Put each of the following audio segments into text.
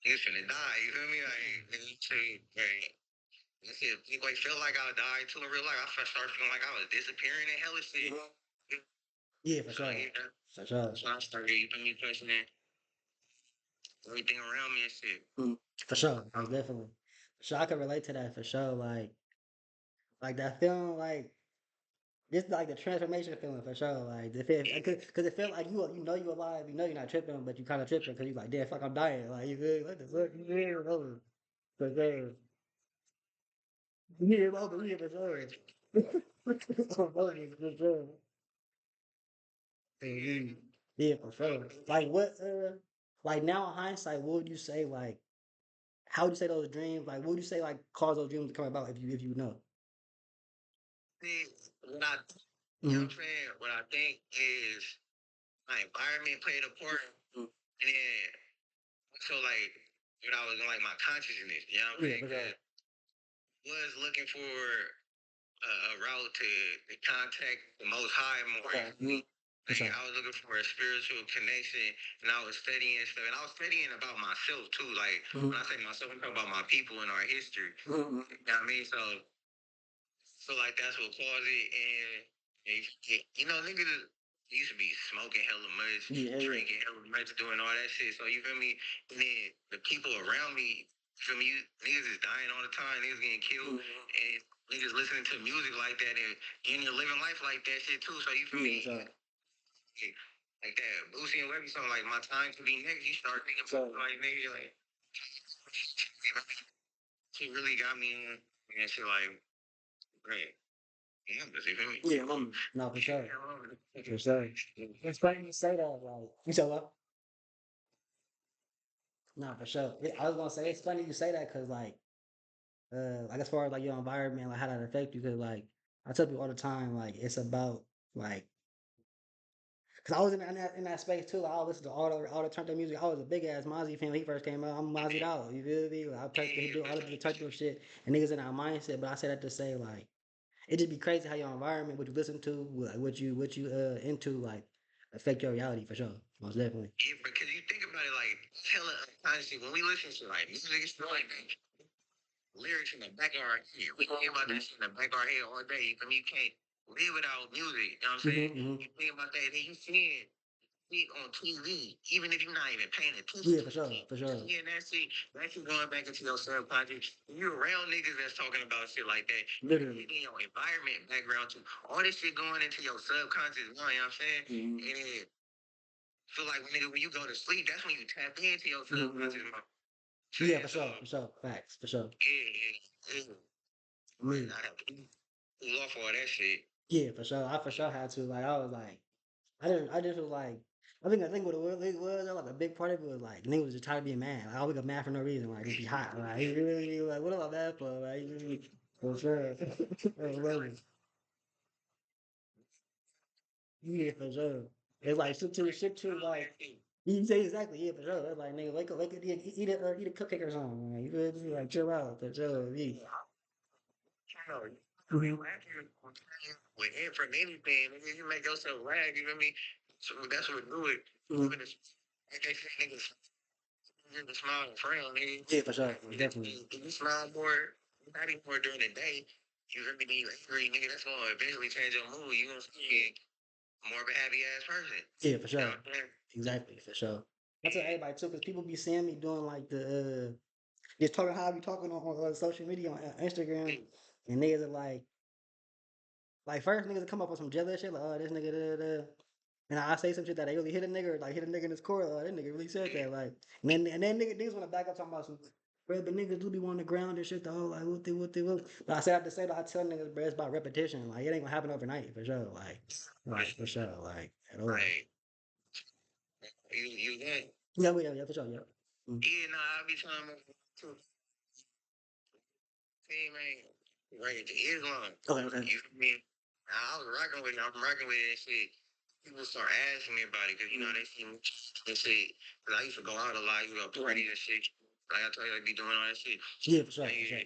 niggas finna die. You feel me? Like, niggas say, hey, let's see, anybody felt like I died too in real life. I first started feeling like I was disappearing in hell and shit. Yeah, for So, sure. yeah, For sure. that's when I started, you feel me, questioning everything around me and shit. For sure. Most definitely. For sure. I can relate to that for sure. Like that feeling, like this, like the transformation feeling for sure. Like the feel, cause it felt like you know you alive, you know you're not tripping, but you kind of tripping because you like, damn, fuck, I'm dying. Like you good? What the fuck? You good? Over. For sure. Yeah, over. Yeah, for sure. Over, for sure. Mhm. Yeah, for sure. Like what? Like now in hindsight, what would you say? Like how would you say those dreams? Like what would you say? Like cause those dreams to come about if you know? See, what I, you know Mm-hmm. what I'm saying? What I think is my environment played a part. And then, so like, what I was in, like, my consciousness, you know what I'm Yeah, saying? for sure. Because I was looking for a route to contact the Most High more. Okay. For Like, sure. I was looking for a spiritual connection, and I was studying stuff, and I was studying about myself too. Like, when I say myself, I'm talking about my people and our history. Mm-hmm. You know what I mean? So like that's what caused it, and you know, niggas used to be smoking hella much, Yeah, yeah. drinking hella much, doing all that shit. So you feel me? And then the people around me, feel me? Niggas is dying all the time. Niggas getting killed, and niggas listening to music like that, and you're living life like that shit too. So you feel Yeah, me? for sure. Like that Boosie and Webby song, like my time to be next. You start thinking about like nigga, like she really got me on and shit like, great. Yeah, but you feel me? Yeah, no, for sure. For sure. It's funny you say that, like you said what? No, for sure. I was gonna say it's funny you say that because like as far as like your environment, like how that affect you, because like I tell people all the time, like it's about like because I was in that space too. Like, I listen to all the turn up music. I was a big ass Mozzie fan when he first came out. I'm Mozzied out. You feel me? Like, I touched he do all the touch up shit and niggas in our mindset. But I say that to say like it just be crazy how your environment, what you listen to, what you into, like affect your reality for sure. Most definitely. Yeah, because you think about it, like hella honestly, when we listen to like music, it's like lyrics in the back of our head. We think about that shit in the back of our head all day. I mean, you can't live without music. You know what I'm saying? You think about that, then you see it on TV, even if you're not even paying attention Yeah, to for it. sure, for sure. Yeah, that shit going back into your subconscious. You're around niggas that's talking about shit like that. Literally. In your environment background too. All this shit going into your subconscious mind, you know what I'm saying? And then feel like when you go to sleep, that's when you tap into your subconscious mind. Yeah, Saying for so, sure, for sure. Facts, for sure. yeah. Mm. I have to pull off all that shit. Yeah, for sure. I for sure had to. Like I was like, I just was like, I think what it was like a big part of it was like niggas was just trying to be a man. Like I would get mad for no reason. Like just be hot. Like you really like what am I mad for? Like you really, for sure. Yeah, for sure. It's like shit too. Like you say exactly. Yeah, for sure. It's like nigga, wake up, eat a cupcake or something. Like, you feel me? Like chill out, for sure. Yeah. You laughing with him from anything. Nigga, you make yourself laugh, you know what I mean? So that's what do it. Mhm. Like they say, niggas smile and frown, nigga. Yeah, for sure. Definitely. If you smile more, not even more during the day, you feel me? Then you angry, nigga, that's gonna eventually change your mood. You gonna see more of a happy ass person. Yeah, for You know sure. what I'm saying? Exactly, for sure. I tell everybody too, because people be seeing me doing like just talking how I be talking on social media on Instagram, and niggas are like first niggas come up with some jealous shit, like, oh, this nigga, da, da, da. And I say some shit that they really hit a nigga, or like hit a nigga in his core, like, that nigga really said that, like, and then niggas want to back up talking about some, bro, but niggas do be on the ground and shit, the whole, like, what. But I say, I have to say that I tell niggas, bro, it's about repetition, like, it ain't gonna happen overnight, for sure, like, for sure, like, at all. Like, you that. Yeah, for sure, yeah. Mm. Yeah, nah, I be trying to team ain't right to Islam. Okay, okay. You feel me? I was rocking with it. I'm rocking with it and shit. People start asking me about it because, you know, they see me and shit. Because I used to go out a lot, you know, parties and shit. Like I told you, I be doing all that shit. Yeah, for sure, And for sure.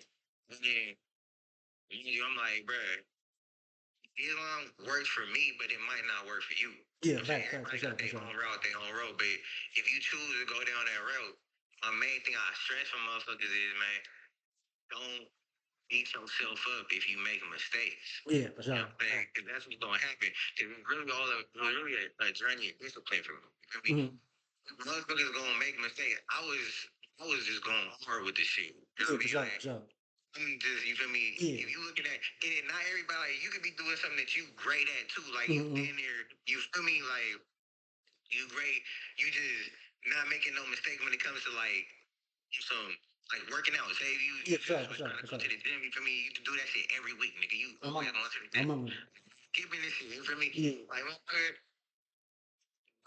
then, I'm like, bruh, Islam works for me, but it might not work for you. You Yeah, know what I'm saying? facts, for Everybody sure, got for their sure. own route, their own road. But if you choose to go down that route, my main thing I stress for motherfuckers is, man, don't beat yourself up if you make mistakes. Yeah, for You know sure. what I'm saying? Because that's what's gonna happen. Cause it's really really a journey of discipline for me. You feel me? Mm-hmm. Motherfuckers gonna make mistakes. I was just going hard with the shit. You Yeah, know what I for mean? sure, Like for sure. I'm just, you feel me? Yeah. If you looking at it, not everybody, like, you could be doing something that you great at too. Like you Mm-hmm. in there, you feel me? Like you great, you just not making no mistake when it comes to like some like working out. Say if you Yeah, for feel sure, for like sure, trying to for go sure. to the gym, you feel me? You can do that shit every week, nigga. You I'm always on. going to the I'm gym. on. Giving this shit, you feel me? Yeah. Like motherfucker,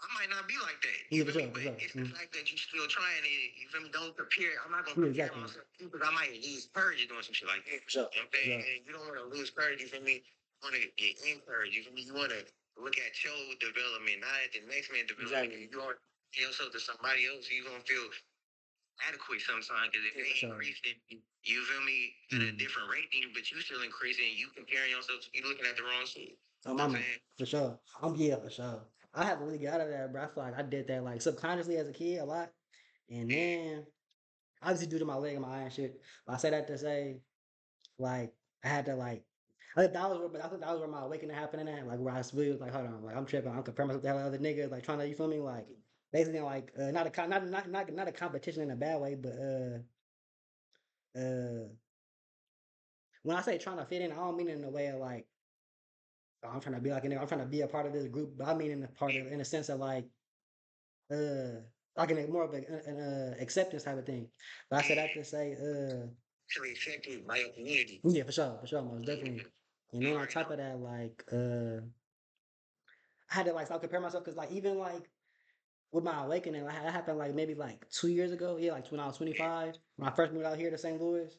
I might not be like that. You Yeah, for feel me? sure, for But sure. it's the Mm-hmm. fact that you still trying it. You feel me? Don't compare. I'm not gonna Yeah, compare exactly. myself to you because I might lose courage doing some shit like that. For sure, You know what I'm for saying? sure. And you don't want to lose courage. You feel me? You want to get encouraged. You feel me? You want to look at your development, not at the next man's development. Exactly. You want to tell yourself to somebody else, you gonna feel adequate sometimes because if Yeah, they for sure. increasing, you feel me, at a Mm. different rating, but you still increasing, you comparing yourself, you looking at the wrong shit. Oh, You know what I'm mama, saying? for sure. Yeah, for sure. I haven't really got out of that, bro. I feel like I did that like subconsciously as a kid a lot, and Yeah. then obviously due to my leg and my eye and shit. But I say that to say, like, I had to like, I think that was where my awakening happened in that, like where I really was like, hold on, like I'm tripping, I'm comparing myself to other niggas, like trying to, you feel me, like basically like not a not a competition in a bad way, but uh when I say trying to fit in, I don't mean it in a way of like, oh, I'm trying to be like, I'm trying to be a part of this group, but I mean in the part of, in a sense of uh, like in more of an acceptance type of thing. But I said Yeah. that to say, Actually accepted by your community. yeah, for sure, most definitely. And You then on already top know. of that, like, I had to like stop comparing myself because like even like with my awakening, like that happened like maybe like 2 years ago. Yeah, like when I was Yeah. 25, when I first moved out here to St. Louis,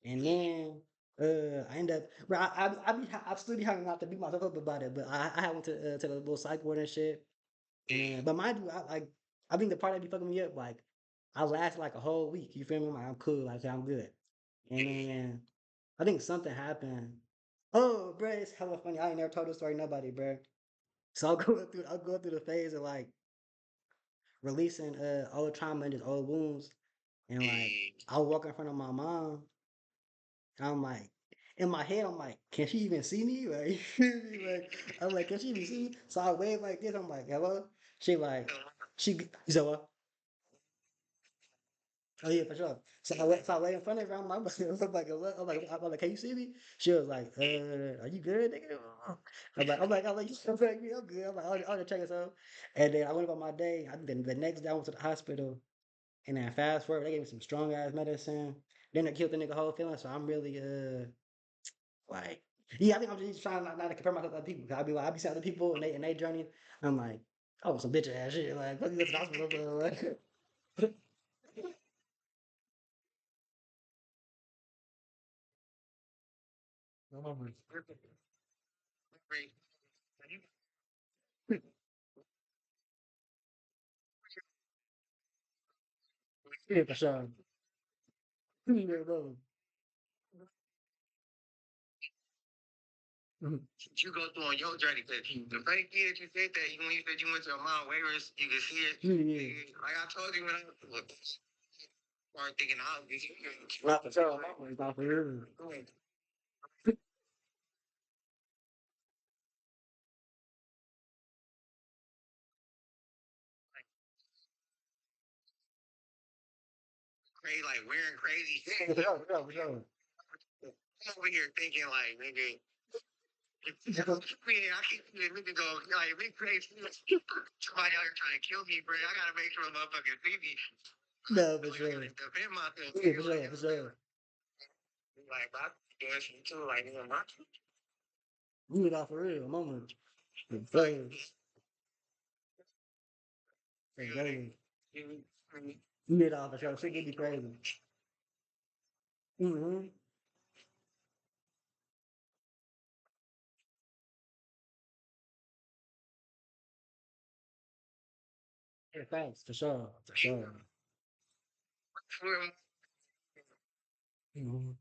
and then I end up, bro, I still be having not to beat myself up about it, but I went to the little psych ward and shit. And Yeah. then, but mind you, I think the part that be fucking me up, like, I last like a whole week. You feel me? I'm like, I'm cool. Like, I'm good. And Yeah. then I think something happened. Oh, bro, it's hella funny. I ain't never told this story to nobody, bro. So I'll go through the phase of like releasing old trauma and just old wounds. And like, Yeah. I walk in front of my mom, and I'm like, in my head, I'm like, can she even see me? Like, you feel me? Like, I'm like, can she even see me? So I wave like this. I'm like, hello. She like, you said what? Oh yeah, for sure. So I lay in front of her. I'm like, I'm like, can you see me? She was like, are you good, nigga? You still back me? I'm good. I'm like, I'll just check it out. And then I went about my day. I then the next day I went to the hospital, and then fast forward, they gave me some strong ass medicine. Then they killed the nigga whole feeling. So I'm really like, yeah, I think I'm just trying not to compare myself to other people. 'Cause I be seeing other people and they journey. I'm like, oh, some bitch ass shit. Like, fuck you, go to the hospital. Bro. Like, no, I'm yeah, for sure. Yeah, bro. Mhm. You go through on your journey. Cause the very key that you said that, when you said you went to a Mount Waver's, you can see it. Yeah, yeah. Like I told you when I started thinking out, this Not for sure. Not for real. crazy, like wearing crazy shit. Yeah, for sure, for sure, for sure. I'm over here thinking like, nigga, I keep seeing nigga go, like, we crazy. Somebody out here trying to kill me, bro. I gotta make sure a motherfucker see me. No, for Like, I sure. gotta defend myself. Yeah, for Like, sure, for sure. like, I doing shit too. Like, my You not for real. Moment. like, First. you, Exactly. you, You get off for sure. Shit get be crazy. Mm-hmm. Yeah, thanks. For sure. For sure. Mm-hmm.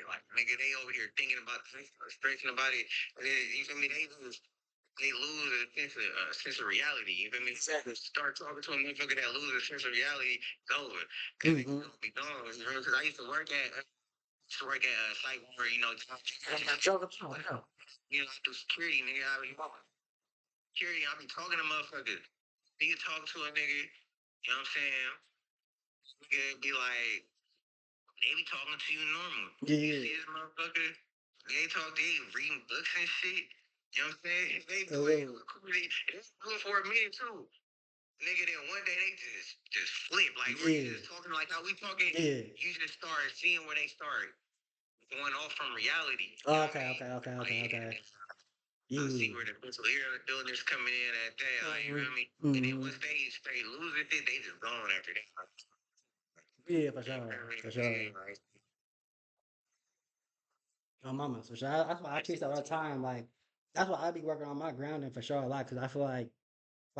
like, nigga, they over here thinking about this, stressing about it. And then, you feel me? They just they lose sense of reality. You feel me? Exactly. Start talking to a motherfucker that loses a sense of reality, it's over. Cause it's gonna be gone. You know, cause I used to work at site where you know, I do security, nigga. Security. I be talking to motherfuckers. Nigga talk to a nigga. You know what I'm saying? Nigga be like, they be talking to you normal. Yeah. You see this motherfucker? They reading books and shit. You know what I'm saying? They do it. They do it for a minute too. Nigga, then one day they just flip. Like we're just talking like how we talking. Yeah. You just start seeing where they start going off from reality. You okay. I see where the mental illness coming in at that. Like, you feel me? And then once they lose it, they just gone after that. Yeah, for sure. For sure. My mama, for sure. That's why I teach that all the time. Like, that's why I be working on my grounding for sure a lot. Cause I feel like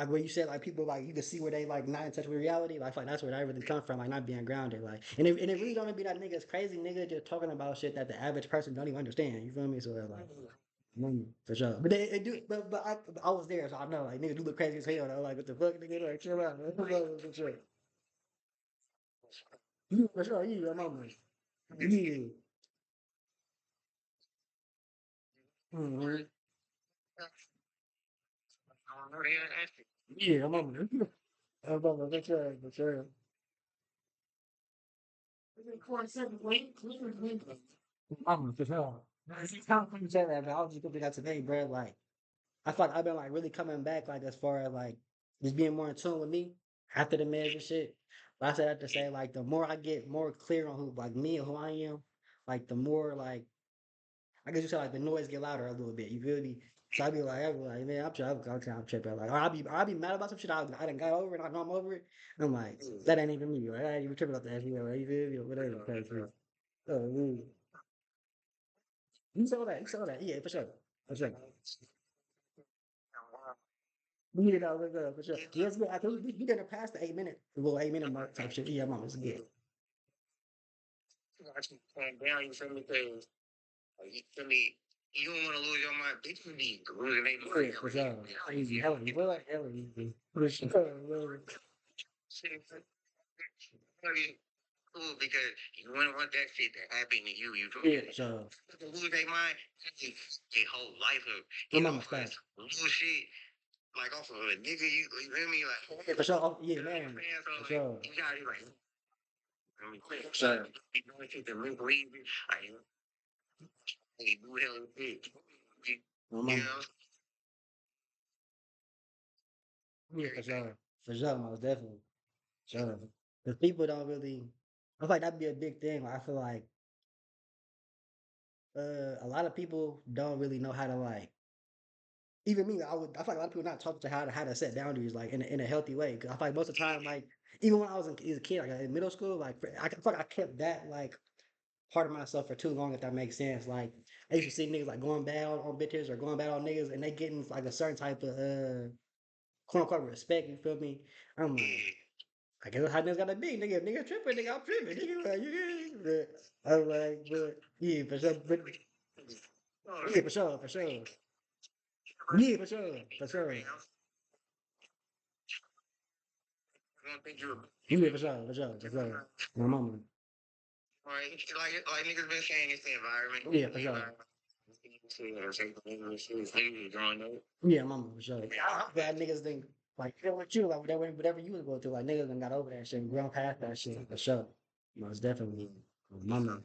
what you said, like people like you can see where they like not in touch with reality. Like, I feel like that's where that really come from, like not being grounded. Like, and it really don't be that nigga's crazy nigga just talking about shit that the average person don't even understand. You feel me? So like, for sure. But they do. I was there, so I know like nigga do look crazy as hell. Though. Like what the fuck, nigga? Like chill out. For sure. Yeah, for sure. Yeah, my mama. Yeah. Mm-hmm. Yeah, my mama. My mama. For sure. For sure. Mama, for sure. It's kind of funny you say that, but I was just thinking that today, bro. Like, I feel like I've been like really coming back, like as far as like just being more in tune with me after the meds and shit. But I said that to say like the more I get more clear on who like me and who I am, like the more like I guess you said like the noise get louder a little bit. You feel me? So I be like, man, I'm tripping. Like, or I'll be mad about some shit. I done got over it. I know I'm over it. I'm like, that ain't even me. Like, I ain't even tripping about that. You know, you feel me? Or whatever. Oh, you saw that. You saw that. Yeah, for sure. For sure. You know, for sure. Yes, I think we did past the 8 minute, little 8 minute mark type shit. Yeah, mom, it's good. Calm down, you feel me? Cause you feel me? You don't want to lose your mind. Bitch, you need to lose your mind. Yeah, for sure. Easy, hell easy. Well, like hell easy. For sure. Shit, cool because you wouldn't want that shit to happen to you. You feel me? Yeah, for sure. To lose their mind, a whole life of you know, little shit. Like off of a nigga, you feel me? Like yeah, for sure. Oh, yeah, man. For sure. You gotta be like, I mean, for sure. You know, take the mental easy. Like, hey, do hell with it. You know? Yeah, for sure. For sure, most definitely. Sure. Because people don't really. I feel like that'd be a big thing. Like, I feel like a lot of people don't really know how to like. Even me, I feel like a lot of people not taught to how to set boundaries like in a healthy way. Cause I feel like most of the time, like even when I was as a kid, like in middle school, like I feel like I kept that like part of myself for too long, if that makes sense. Like I used to see niggas like going bad on bitches or going bad on niggas, and they getting like a certain type of quote unquote respect. You feel me? I'm like, I guess how niggas gotta be, nigga. If nigga tripping, nigga, I'm tripping, nigga. Like, you get it? I'm like, but yeah, for sure, but yeah, for sure, for sure. Yeah, for sure, for sure. Yeah, for sure, for sure. My mama. Like niggas been saying, it's the environment. Yeah, for sure. Yeah, mama, for sure. Bad niggas think like feel with you, like whatever you was going through, like niggas done got over that shit and grown past that shit for sure. Most definitely. Mama.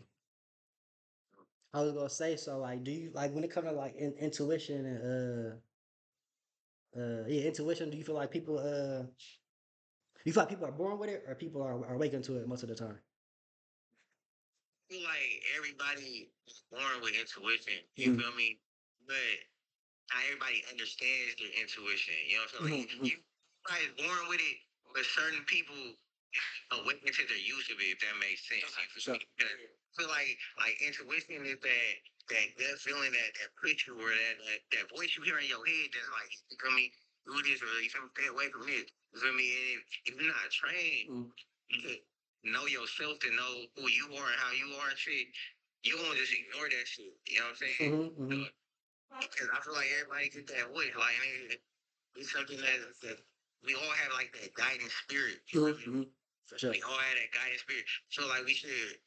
I was gonna say, so like do you like when it comes to like intuition and yeah, intuition, do you feel like people you feel like people are born with it or people are awakened to it most of the time? I feel like everybody is born with intuition. You feel me? But not everybody understands their intuition. You know what I'm saying? Like you everybody's born with it, but certain people awaken to their use of it, if that makes sense. You feel me? I feel like intuition is that feeling that puts you or that voice you hear in your head that's like, you feel me, do this or you feel me, stay away from this. You feel me? And if you're not trained to know yourself, to know who you are and how you are and shit, you won't just ignore that shit. You know what I'm saying? Because I feel like everybody get that voice. Like, nigga, it's something that we all have like that guiding spirit. Mm-hmm. For sure. We all have that guiding spirit. So like we should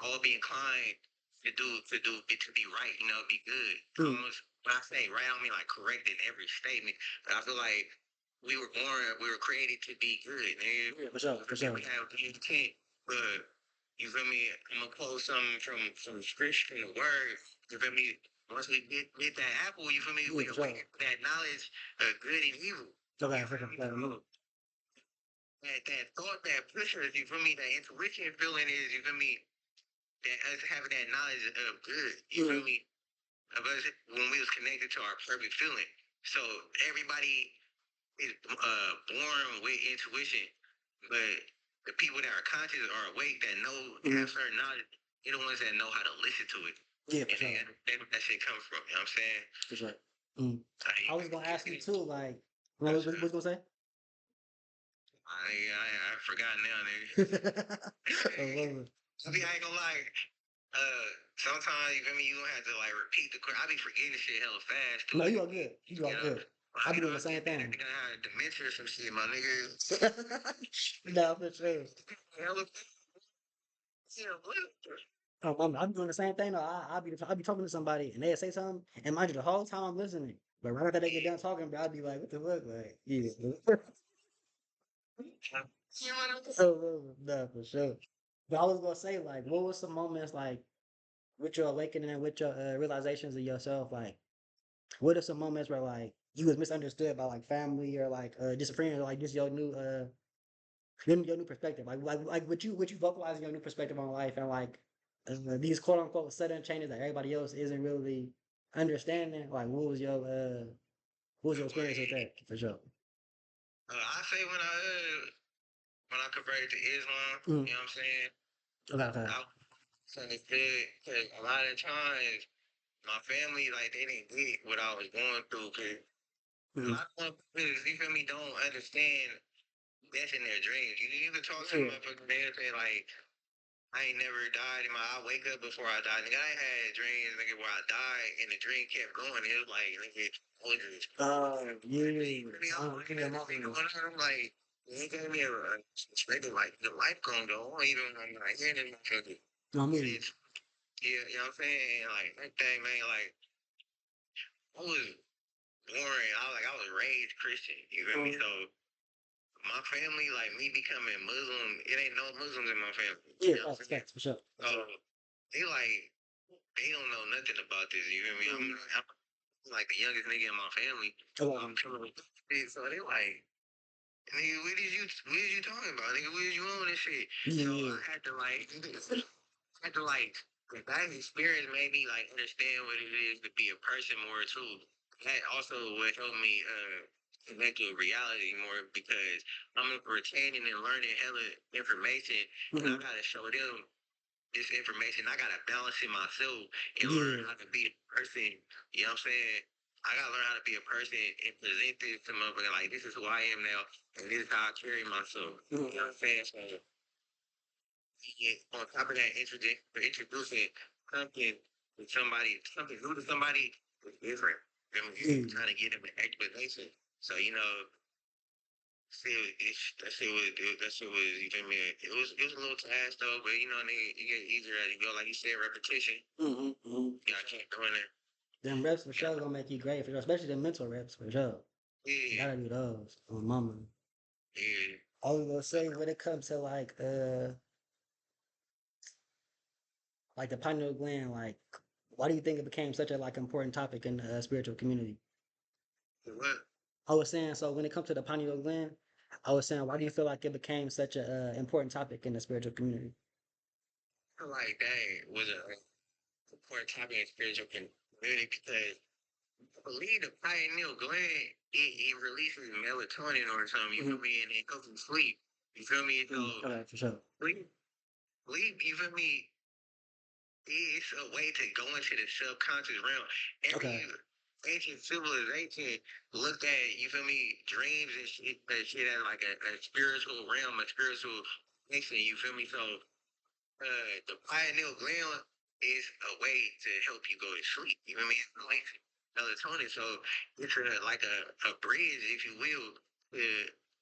all be inclined to be right, you know, be good. Almost when I say right, I don't mean like correct in every statement, but I feel like we were created to be good, nigga. Yeah, for sure, for sure. We have good intent, but you feel me? I'm gonna quote something from scripture in the word. You feel me? Once we get that apple, you feel me? Yeah, for sure. We get that knowledge of good and evil. Okay, You for feel sure. me? So, that thought, that pushes, you feel me? That intuition feeling is, you feel me? That us having that knowledge of good, you feel me? Of us when we was connected to our perfect feeling. So everybody is born with intuition, but the people that are conscious or awake that know have certain knowledge, they're the ones that know how to listen to it. Yeah, for And they sure. understand where that shit comes from. You know what I'm saying? For sure. I was gonna ask you too, like, what That's was you gonna say? I forgot now, nigga. I love it. I mean, I ain't gonna lie. Sometimes you feel me, you gonna have to like repeat the question. I be forgetting shit hella fast too. No, you are good. You are good. I be doing the same thing. I had dementia or some shit, my nigga. No, for sure. Hella yeah, what? I'm doing the same thing. Though. I'll be talking to somebody and they'll say something, and mind you, the whole time I'm listening. But right after they get done talking, bro, I'll be like, what the fuck? Like, yeah. Oh, no, for sure. But I was gonna say, like, what was some moments like with your awakening and with your realizations of yourself? Like, what are some moments where like you was misunderstood by like family or like just a friend or like just your new perspective? Like what you vocalizing your new perspective on life and like these quote unquote sudden changes that everybody else isn't really understanding. Like, what was your experience with that for sure? I say when I converted to Islam, you know what I'm saying? Okay, okay. I understood because a lot of times my family like they didn't get what I was going through because a lot of motherfuckers, you feel me, don't understand that's in their dreams. You can talk to them motherfuckers, they'll say like, I ain't never died in my. I wake up before I die. Nigga, I had dreams, nigga, where I died and the dream kept going. It was like, nigga, I was just. Yeah. I'm like, you gave me a nigga, like the life gonna go on even when I'm not here. This motherfucker. No, And me. it's yeah, you know what I'm saying? Like that thing, man. Like I was born. I was raised Christian. You feel me? So my family, like me becoming Muslim, it ain't no Muslims in my family. You know what I'm saying? Facts, for sure. So they like they don't know nothing about this. You feel me? I'm like the youngest nigga in my family. So they like, nigga, what is you talking about? Nigga, what is you on this shit? So I had to like, that experience made me like understand what it is to be a person more too. That also would help me connect with reality more because I'm retaining and learning hella information, and I gotta show them this information. I gotta balance it myself and learn how to be a person. You know what I'm saying? I gotta learn how to be a person and present this to motherfucker like this is who I am now, and this is how I carry myself. You know what I'm saying? So on top of that, introducing something to somebody, something new to somebody is different than when you're trying to get them an explanation. So you know, that shit was you feel me? It was a little task though, but you know, it get easier as you go. Like you said, repetition. You gotta keep doing it. Them reps for sure gonna make you great for sure, especially the mental reps for sure. You Yeah, gotta do those on mama. yeah. I was gonna say when it comes to like the pineal gland, like why do you think it became such a like important topic in the spiritual community? What? I was saying so when it comes to the pineal gland, I was saying why do you feel like it became such a important topic in the spiritual community? I feel like that was a important topic in spiritual community because I believe the pineal gland it releases melatonin or something. You feel me? And it goes to sleep. You feel me? So Okay, for sure. sleep, sleep. You feel me? It's a way to go into the subconscious realm. Every ancient civilization looked at, you feel me, dreams and shit, that shit as like a spiritual realm, a spiritual connection, you feel me? So the pineal gland is a way to help you go to sleep. You feel me? melatonin. So it's like a bridge, if you will, to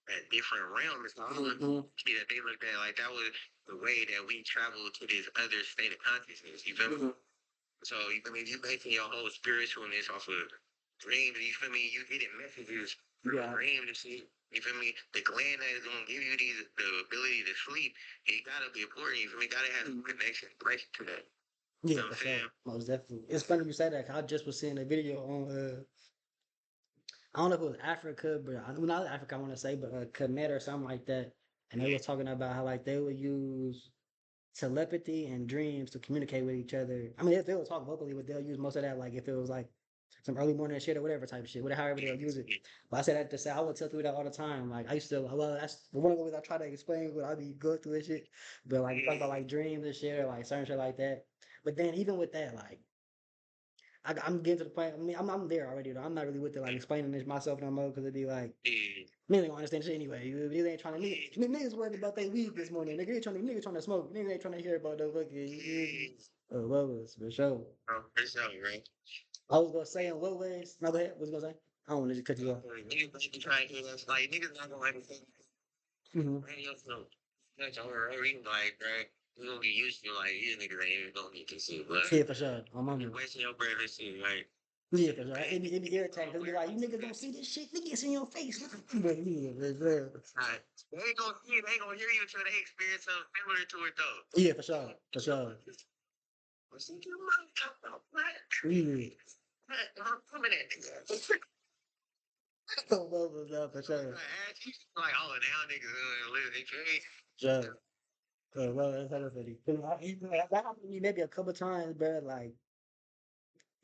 a different realm. It's all Mm-hmm. that they looked at like that was the way that we travel to this other state of consciousness. You feel me? So you feel me? You making your whole spiritualness off of dreams. You feel me? You getting messages from Yeah. dreams and shit. You feel me? The gland that is gonna give you the ability to sleep, it gotta be important. You feel me? Gotta have some connection, relation to that. You Yeah, know what for I'm sure. saying? Most definitely. It's funny you say that 'cause I just was seeing a video on I don't know if it was Africa, but well, not Africa I want to say, but Kemet or something like that. And they was talking about how like they would use telepathy and dreams to communicate with each other. I mean, they will talk vocally, but they'll use most of that like if it was like some early morning shit or whatever type of shit, whatever however they'll use it. But I said that to say I would tell people that all the time. Like I used to, well, that's one of the ways I try to explain what I be going through and shit. But like talk about like dreams and shit or like certain shit like that. But then even with that, like I'm getting to the point. I mean, I'm there already. Though. I'm not really with it like explaining this myself no more because it'd be like Yeah. niggas don't understand shit anyway. You ain't trying to niggas worried about their weed this morning. Niggas trying to smoke. Niggas ain't trying to hear about the fucking levels for sure. Oh, for sure, right? I was gonna say in what ways? No, go ahead. What was you gonna say? I don't want to just cut you off. Niggas might be trying to hear us. Like, niggas not gonna understand Mm-hmm. radio show. That's over every like, right? You gonna get used to like these niggas ain't even gonna get this shit, but Yeah, for sure. I'm you're wasting your breath and shit, like. Yeah, for sure. It be irritating because be like, you niggas don't see this shit. Niggas in your face. But yeah, for sure. Right. They ain't gonna see it, they ain't gonna hear you until they experience something similar to it though. Yeah, for sure. For sure. What's in your mouth? What? Yeah. I'm coming at you. For sure. Like, oh, now niggas live, they change. Sure. Well, that's hella funny. 'Cause that happened to me maybe a couple times, bro. Like,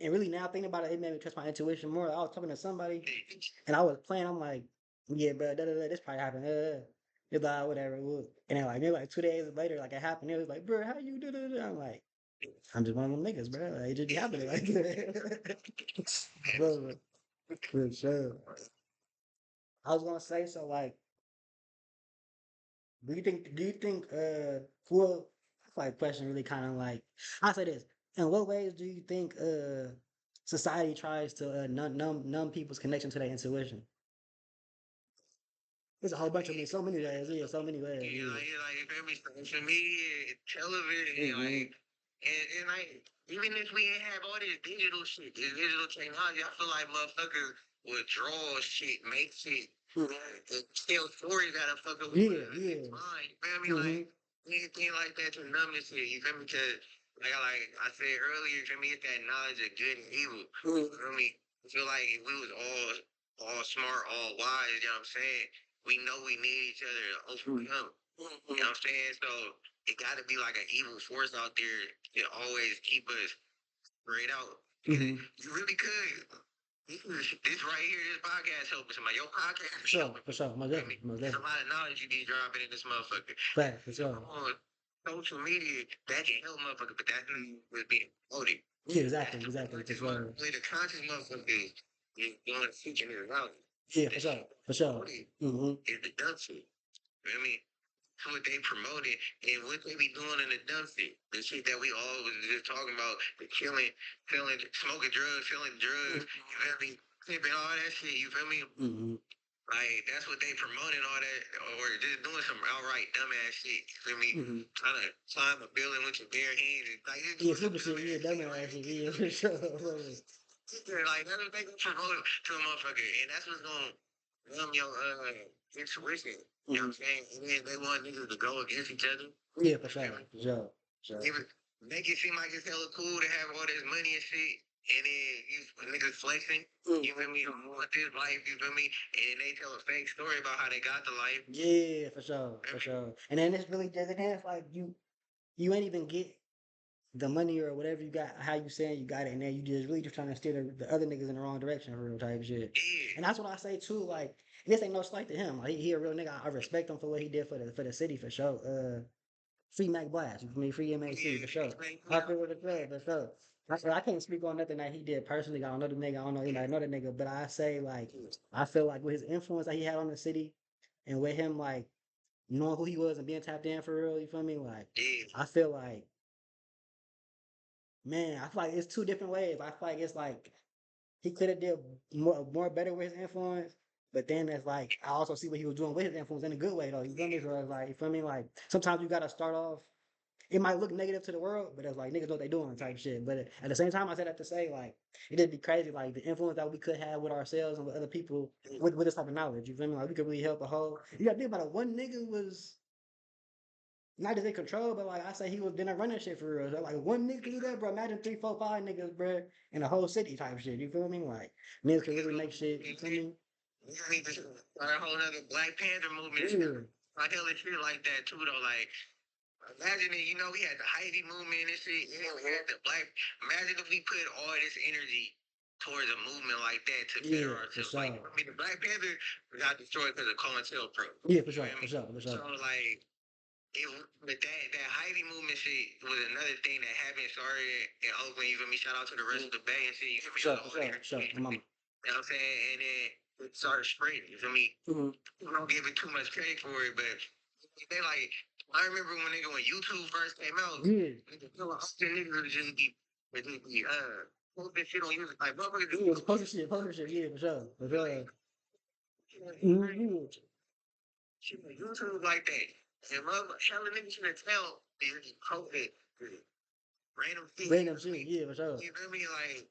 and really now thinking about it, it made me trust my intuition more. I was talking to somebody and I was playing. I'm like, yeah, bro, this probably happened. It's like whatever. And then like maybe like 2 days later, like it happened. It was like, bro, how you do that? I'm like, I'm just one of them niggas, bro. Like, it just be happening like that. Bro, for sure. I was gonna say so. Like, do you think well, that's like question really kind of like I say this. In what ways do you think society tries to numb people's connection to their intuition? There's a whole bunch of me, so many ways, yeah, so many ways, Yeah, yeah. like you feel me? Social media, television, Mm-hmm. like, and like, even if we ain't have all this digital shit, this digital technology, I feel like motherfuckers would draw shit, make shit, tell stories out of fucking Yeah, yeah. mind. You feel me? Mm-hmm. Like, anything like that to numb this shit. You feel me? Cause like I said earlier, you feel me? It's that knowledge of good and evil. You feel me? I feel like if we was all smart, all wise, you know what I'm saying? We know we need each other to overcome. You know what I'm saying? So it got to be like an evil force out there to always keep us straight out. Mm-hmm. You really could. This right here, this podcast helping somebody. Your podcast For is sure, helping. for sure, most I mean, definitely, most there's a definitely. lot of knowledge you be dropping in this motherfucker. Fact, for So sure. on social media, that can help motherfucker, but that's not what's being promoted. Yeah, That's exactly, the exactly, for conscious sure. motherfucker. The conscious motherfucker is doing teaching it around. Yeah, The for shit sure, for sure. promoted Mm-hmm. is the dumb shit. You know what I mean? What they promoted and what they be doing in the dumb shit. The shit that we all was just talking about, the killing, feeling, smoking drugs, feeling drugs, you feel me? Sipping all that shit, you feel me? Mm-hmm. Like, that's what they promoting, all that, or just doing some outright dumbass shit, you feel me? Mm-hmm. Trying to climb a building with your bare hands, and, like, just Yeah, doing some super shit, yeah, dumbass shit, dumbass like, shit, yeah, for sure. like, that's what they gonna promote to a motherfucker, and that's what's gonna numb your, intuition. You know Mm-hmm. what I'm saying? And then they want niggas to go against each other. Yeah, for sure, for sure, sure. Even make it seem like it's hella cool to have all this money and shit. And then you niggas flexing, you feel me? I want this life, you feel me? And then they tell a fake story about how they got the life. Yeah, for sure, for sure. And then it's really just, and then it's like you ain't even get the money or whatever you got, how you saying you got it, and then you just really just trying to steer the other niggas in the wrong direction, for real type shit. Yeah. And that's what I say too. Like, this ain't no slight to him. Like, he a real nigga. I respect him for what he did for the city for sure. Free Mac Blast, you feel me? Free MAC for sure. I feel with the club for sure. I can't speak on nothing that he did personally. I don't know the nigga. I don't know anybody know the nigga. But I say like, I feel like with his influence that he had on the city, and with him like knowing who he was and being tapped in for real, you feel me? Like, Yeah. I feel like, man, I feel like it's two different ways. I feel like it's like he could have did more better with his influence. But then it's like I also see what he was doing with his influence in a good way though. You feel me? So it's like you feel me? Like sometimes you gotta start off. It might look negative to the world, but it's like niggas know what they doing type shit. But at the same time, I said that to say like it just be crazy like the influence that we could have with ourselves and with other people with this type of knowledge. You feel me? Like we could really help a whole. You gotta think about it. One nigga was not just in control, but like I say, he was didn't run that shit for real. So, like one nigga can do that, bro. Imagine three, four, five niggas, bro, in a whole city type shit. You feel me? Like niggas can really make shit. You feel me? We need to start a whole other Black Panther movement. Yeah, I hell and shit like that too though. Like imagine it, you know, we had the Heidi movement and shit, and we had the black. Imagine if we put all this energy towards a movement like that to better yeah, for ourselves. sure. Like, I mean, the Black Panther got destroyed because of COINTELPRO. Yeah, for You sure, know what I for mean? sure, for So, sure. like, it, but that Heidi movement shit was another thing that happened, started in Oakland. You feel me? Shout out to the rest of the Bay and shit. You feel For me? sure, All for the sure, for sure. energy. My mama. You know what I'm saying? And then it started spreading. You feel me? Mm-hmm. People don't give it too much credit for it, but they like. I remember when YouTube first came out, Yeah, niggas would just be posting shit on YouTube like motherfuckers yeah, do poster shit. Yeah, for sure, for sure. like Mm-hmm. shit on YouTube like that. And motherfuckers telling niggas in the town they just posted random shit. Random shit. Yeah, for sure. You feel me? Like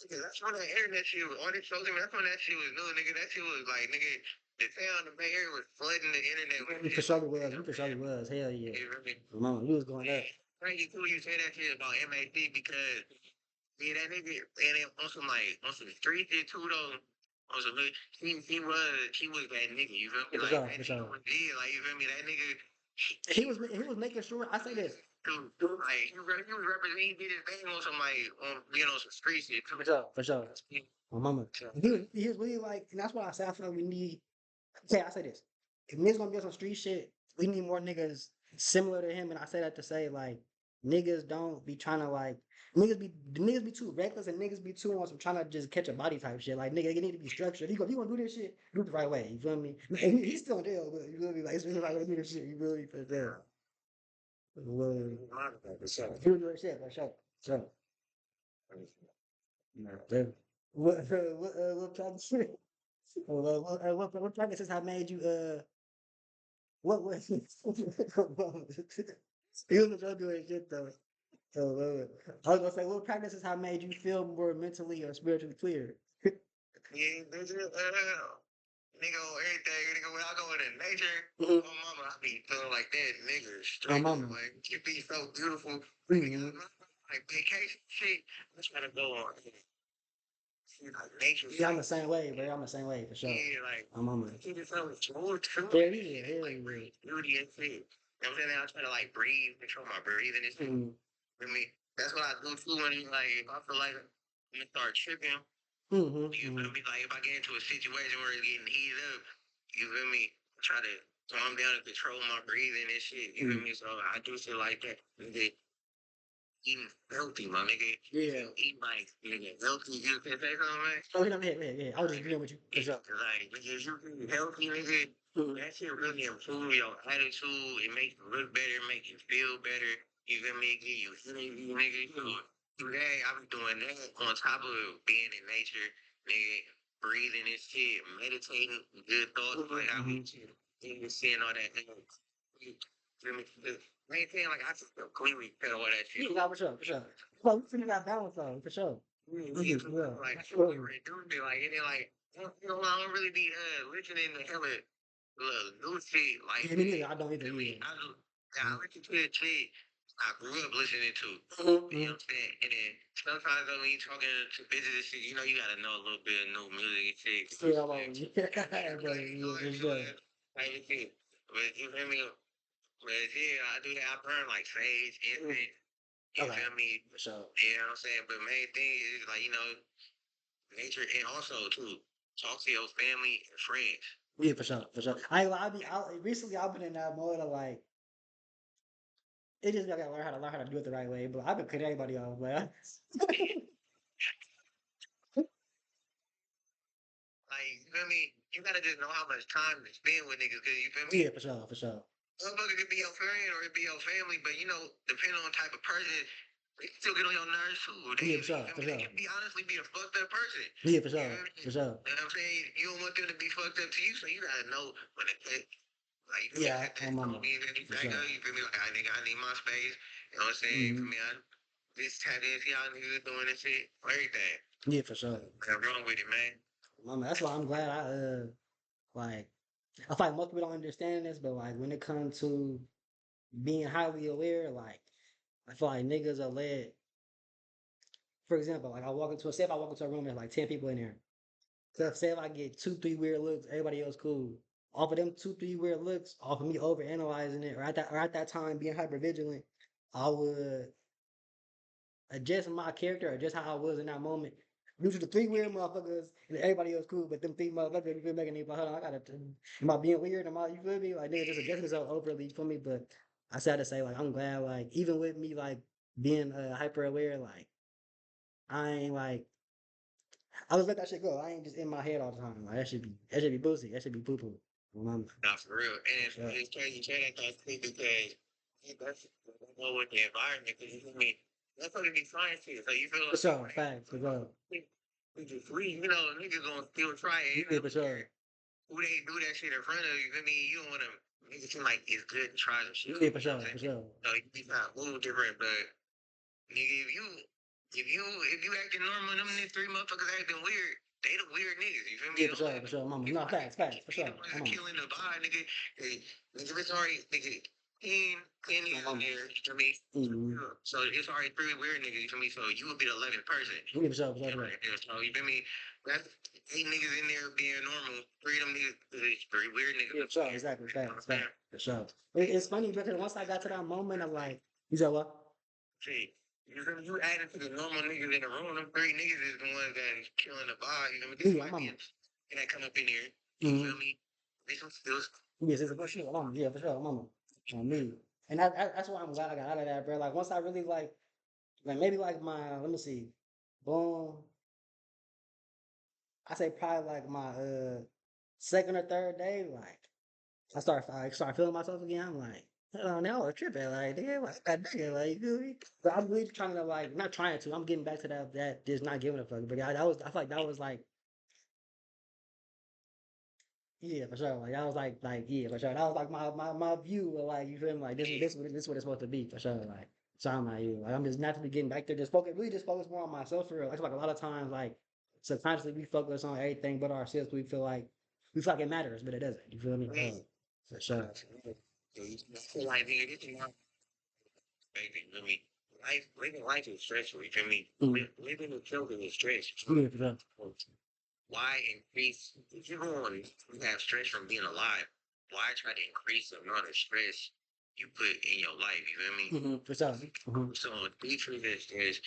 nigga, that's when the internet shit was all this social media, that's when that shit was new, nigga. That shit was like nigga the town, the Bay Area was flooding the internet with We for shit sure like was. that. We for sure was. Hell yeah. You feel me? Mama, we was going up. Crazy too you say that shit about MAC because yeah, that nigga and then on some street shit too though. On some he was that nigga, you feel me? Yeah, for Like sure, that for nigga sure. was dead, like you feel me? That nigga He was making sure. I say this. like he was representing, he did his thing on some like on some street shit too. For sure, for sure. My mama. So, He was really like, and that's why I say I feel like we need. Okay, I say this. If niggas gonna be on some street shit, we need more niggas similar to him. And I say that to say like niggas don't be trying to like niggas be too reckless and niggas be too on some trying to just catch a body type shit. Like nigga, they need to be structured. If you wanna do this shit, do it the right way. You feel me? He's still in jail, but you feel me? Like it's really the right way to do this shit. You feel me? For sure. Well, you do that shit for sure. So, what practice? What practices have made you what you was trying to do that shit though. I was gonna say what practices have made you feel more mentally or spiritually clear? yeah, nigga on everything, nigga when I go into nature, Mhm. my mama, I be feeling like that nigga My straight up mama. like it be so beautiful. Mhm. Like vacation shit, I'm trying to go on like nature Yeah, I'm the sites. same way, bro. I'm the same way for sure. Yeah, like My mama. keep it so smooth too. Hell yeah, hell Like yeah. breathe beauty and shit. You know what I'm saying? I try to like breathe, control my breathing and shit. Mhm. For me, that's what I do too when like if I feel like I'm gonna start tripping. Mhm. You feel Mhm. me? Like if I get into a situation where it's getting heated up, you feel me? Try to calm down and control my breathing and shit. You feel Mhm. me? So I do shit like that. Nigga, eating healthy, my nigga. Yeah. Eat like nigga healthy. You can say something, man. Oh, you know, yeah. I was just agreeing with you for sure. Like nigga, if you eat healthy, nigga, Mhm. that shit really improve your attitude. It makes you look better, make you feel better. You feel me? Give you energy, nigga. So through that, I be doing that on top of being in nature, nigga, breathing and shit, meditating, good thoughts, like I be seeing all that. Nigga. You feel me? The main thing, like I just completely cut all that shit. Yeah, for sure, for sure. Well, we finna got balance though, for sure. Yeah, like dude, like and then like I don't really be listening to hella new shit like Yeah, me neither. I don't either. Yeah. I listen to the shit I grew up listening to. You know Mhm. what I'm saying? And then sometimes though, when you talking to bitches and shit, you know you gotta know a little bit of new music and shit. Yeah, I'm on. Yeah, bro. Yeah, for sure. Like shit. But you feel me? But yeah, I do that. I burn like sage, incense. You Okay, feel me? for sure. You know what I'm saying? But main thing is like, nature and also too, talk to your family and friends. Yeah, for sure, for sure. Recently I've been in that mode of like it just I gotta learn how to do it the right way. But I've been cutting everybody off, but Like, you feel me? You gotta just know how much time to spend with niggas, cause you feel me? yeah, for sure, for sure. Motherfucker could be your friend or it be your family, but depending on the type of person, They can still get on your nerves too. Yeah, for You sure, feel for me? They sure. can be honestly be a fucked up person. Yeah, for You sure, feel me? for sure. You know what I'm saying? You don't want them to be fucked up to you, so you gotta know when it like you feel me? Yeah, That on don't mama, mean any for back sure. up. You feel me? Like I need my space. You know what I'm saying? For Hmm. me, I this tap in, see y'all niggas doing this shit, everything. Yeah, for sure. Nothing wrong with it, man. Mama, that's why I'm glad like I feel like most people don't understand this, but like when it comes to being highly aware, like I feel like niggas are led. For example, like say if I walk into a room, there's like 10 people in there. So say if I get two, three weird looks, everybody else cool. Off of them two, three weird looks, off of me over analyzing it, or at that time being hyper vigilant, I would adjust my character, adjust how I was in that moment. Due to the three weird motherfuckers and everybody else cool, but them three motherfuckers, you feel making me like, hold on, I gotta, am I being weird? Am I, you feel me? Like nigga just adjusting themselves overly, you feel me? But I said to say, like, I'm glad, like, even with me, like, being hyper aware, like, I ain't like, I just let that shit go. I ain't just in my head all the time. Like, that should be boozy. That should be poo poo. Not for real. And Sure. it's crazy you say that thought too because that's go with the environment. Because you feel me? That's what it be trying to. So you feel For like sure, facts, for sure. we just free, you know, niggas gonna still try it. Yeah, for sure. Who they do that shit in front of you, feel me? You don't wanna niggas seem like it's good to try some shit. Yeah, for You know sure, what I'm for saying? sure. So you be trying to move different, but nigga, if you acting normal, them three motherfuckers acting weird. They the weird niggas, you feel me? Yeah, for sure, mama. No, facts, for They sure. the ones Mama. killing the vibe, nigga. Nigga, it's already, nigga, 10 niggas in there, you feel me? Mm-hmm. So it's already three weird niggas, you feel me? So you would be the 11th person. Yeah, for sure, for sure. So you feel me? That's 8 niggas in there being normal. Three of them niggas, three weird niggas. Yeah, for sure, exactly, facts, for sure. It's funny because once I got to that moment of like, you said what? See, you adding to the normal niggas in the room. Them three niggas is the ones that is killing the vibe. You know what I mean? This Yeah, might mama. be that come up in here. You feel me? They some still. Yes, it's a for sure, mama. Yeah, for sure, mama. On me. And that's why I'm glad I got out of that, bro. Like once I really like maybe like my let me see, boom. I say probably like my second or third day, like I start feeling myself again. I'm like, hell now I was tripping, like nigga, like that nigga, like you feel me? But I'm really trying to like not trying to. I'm getting back to that just not giving a fuck. But I feel like that was like yeah for sure. Like that was like yeah for sure. That was like my view of like you feel me? Like this what it's supposed to be for sure. Like so I'm like you. Like I'm just naturally getting back there. Just focus more on myself for real. I feel like a lot of times like subconsciously we focus on everything but ourselves. We feel like it matters, but it doesn't. You feel me? For sure. Like nigga, this is not baby. You feel me? Living life is stressful. You feel me? Living with children is stress. Yeah, for sure. Why increase? If you want to have stress from being alive, why try to increase the amount of stress you put in your life? You feel me? For sure. So the truth is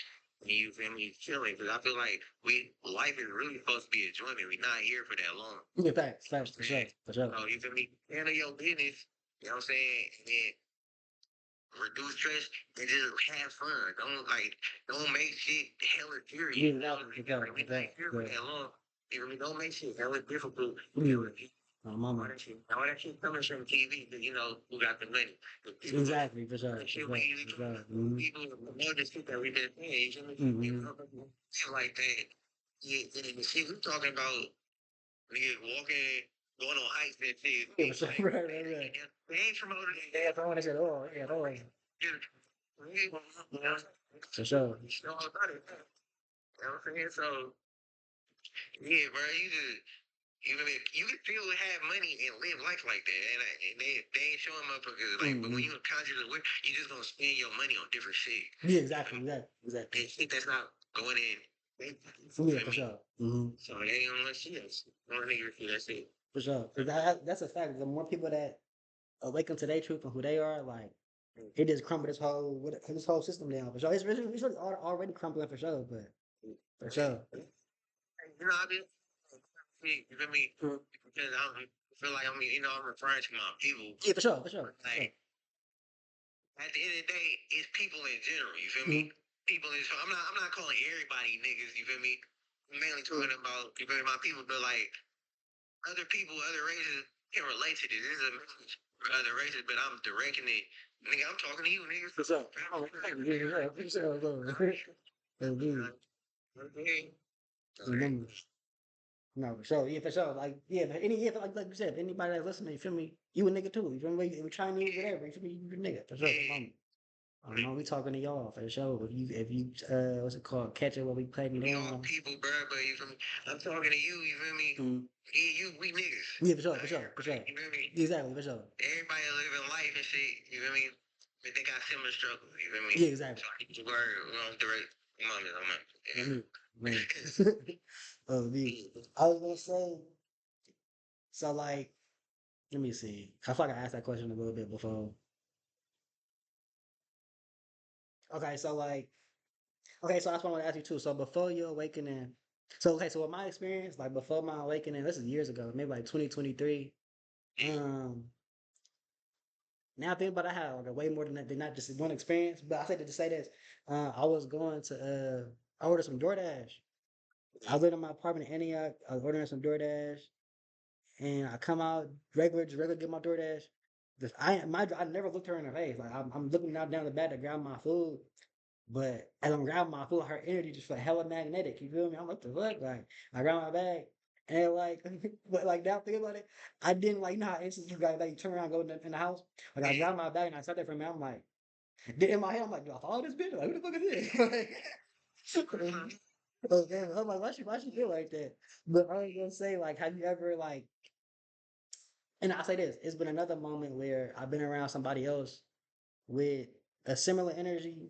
you feel me chilling because I feel like life is really supposed to be enjoyment. We're not here for that long. Yeah, facts, for sure, for sure. So you feel me? Handle your business. You know what I'm saying? And then reduce stress and just have fun. Don't make shit hella serious. Yeah, exactly. Like, we not here for that long. You feel me? Don't make shit hella difficult. Yeah. Mama. All that shit coming from TV, because you know who got the money. Exactly, for sure. Shit, people know the shit that we been saying. You feel me? Shit like that. Yeah, and the shit we talking about, niggas walking, going on hikes and shit. Yeah, for sure. Right. They ain't promoting it. Yeah, I want to say, oh, yeah, oh. For sure. You know about it. You know what I'm saying? So, yeah, bro, you can still have money and live life like that, and they ain't showing motherfuckers like. But when you conscious of you just gonna spend your money on different shit. Yeah, exactly. And shit that's not going in. Yeah, for sure. So they ain't want to see us. One nigga see that's it. For sure. That's a fact. The more people that awaken to their truth and who they are, like it just crumble this whole system down. For sure. It's really already crumbling for sure, but for sure. You know, I mean, you feel me? Because I feel like I'm referring to my people. Yeah, for sure, for sure. Like, at the end of the day, it's people in general. You feel me? People in. So I'm not calling everybody niggas. You feel me? I'm mainly talking about you feel me, my people, but like other people, other races. can relate to this. This is a message for other races, but I'm directing it. Nigga, I'm talking to you, nigga. For sure. Oh, yeah, for sure, bro. Indeed. Okay. Remember. No, for sure. Yeah, for sure. Like, yeah, but any, yeah, like you said, anybody that's listening, you feel me? You a nigga too. You feel me? We Chinese, whatever. You feel me? You a nigga. For sure. I don't know. We talking to y'all for sure. If you, what's it called? Catch it when we play me We all down. people, bro, but you feel me? I'm talking to you, you feel me? Mm. Yeah, you, we niggas. Yeah, for sure, for sure, for sure. You feel me? Exactly, for sure. Everybody living life and shit, you feel me? But they got similar struggles, you feel me? Yeah, exactly. So I keep the word, we don't direct. I'm on it, I'm on it. Mhm. Man. Oh, me. I was gonna say, so like, let me see. I feel like I asked that question a little bit before. Okay, so like, okay, so that's what I want to ask you too. So before your awakening, so okay, so with my experience, like before my awakening, this is years ago, maybe like 2023. Um, now I think about it, I had like a way more than that, than not just one experience. But I said to say this, I was going to I ordered some DoorDash. I lived in my apartment in Antioch. I was ordering some DoorDash, and I come out regular, just regular get my DoorDash. I never looked her in the face. Like I'm looking out down the back to grab my food, but as I'm grabbing my food, her energy just felt hella magnetic. You feel me? I'm like, what the fuck? Like I grab my bag, and like, but like now thinking about it, I didn't like, you know how instantly you got like you turn around and go in the house. Like I grabbed my bag and I sat there for a minute. I'm like, in my head, I'm like, do I follow this bitch? Like who the fuck is this? Okay, I'm like, why she feel like that? But I was gonna say, like, have you ever like, and I say this, it's been another moment where I've been around somebody else with a similar energy.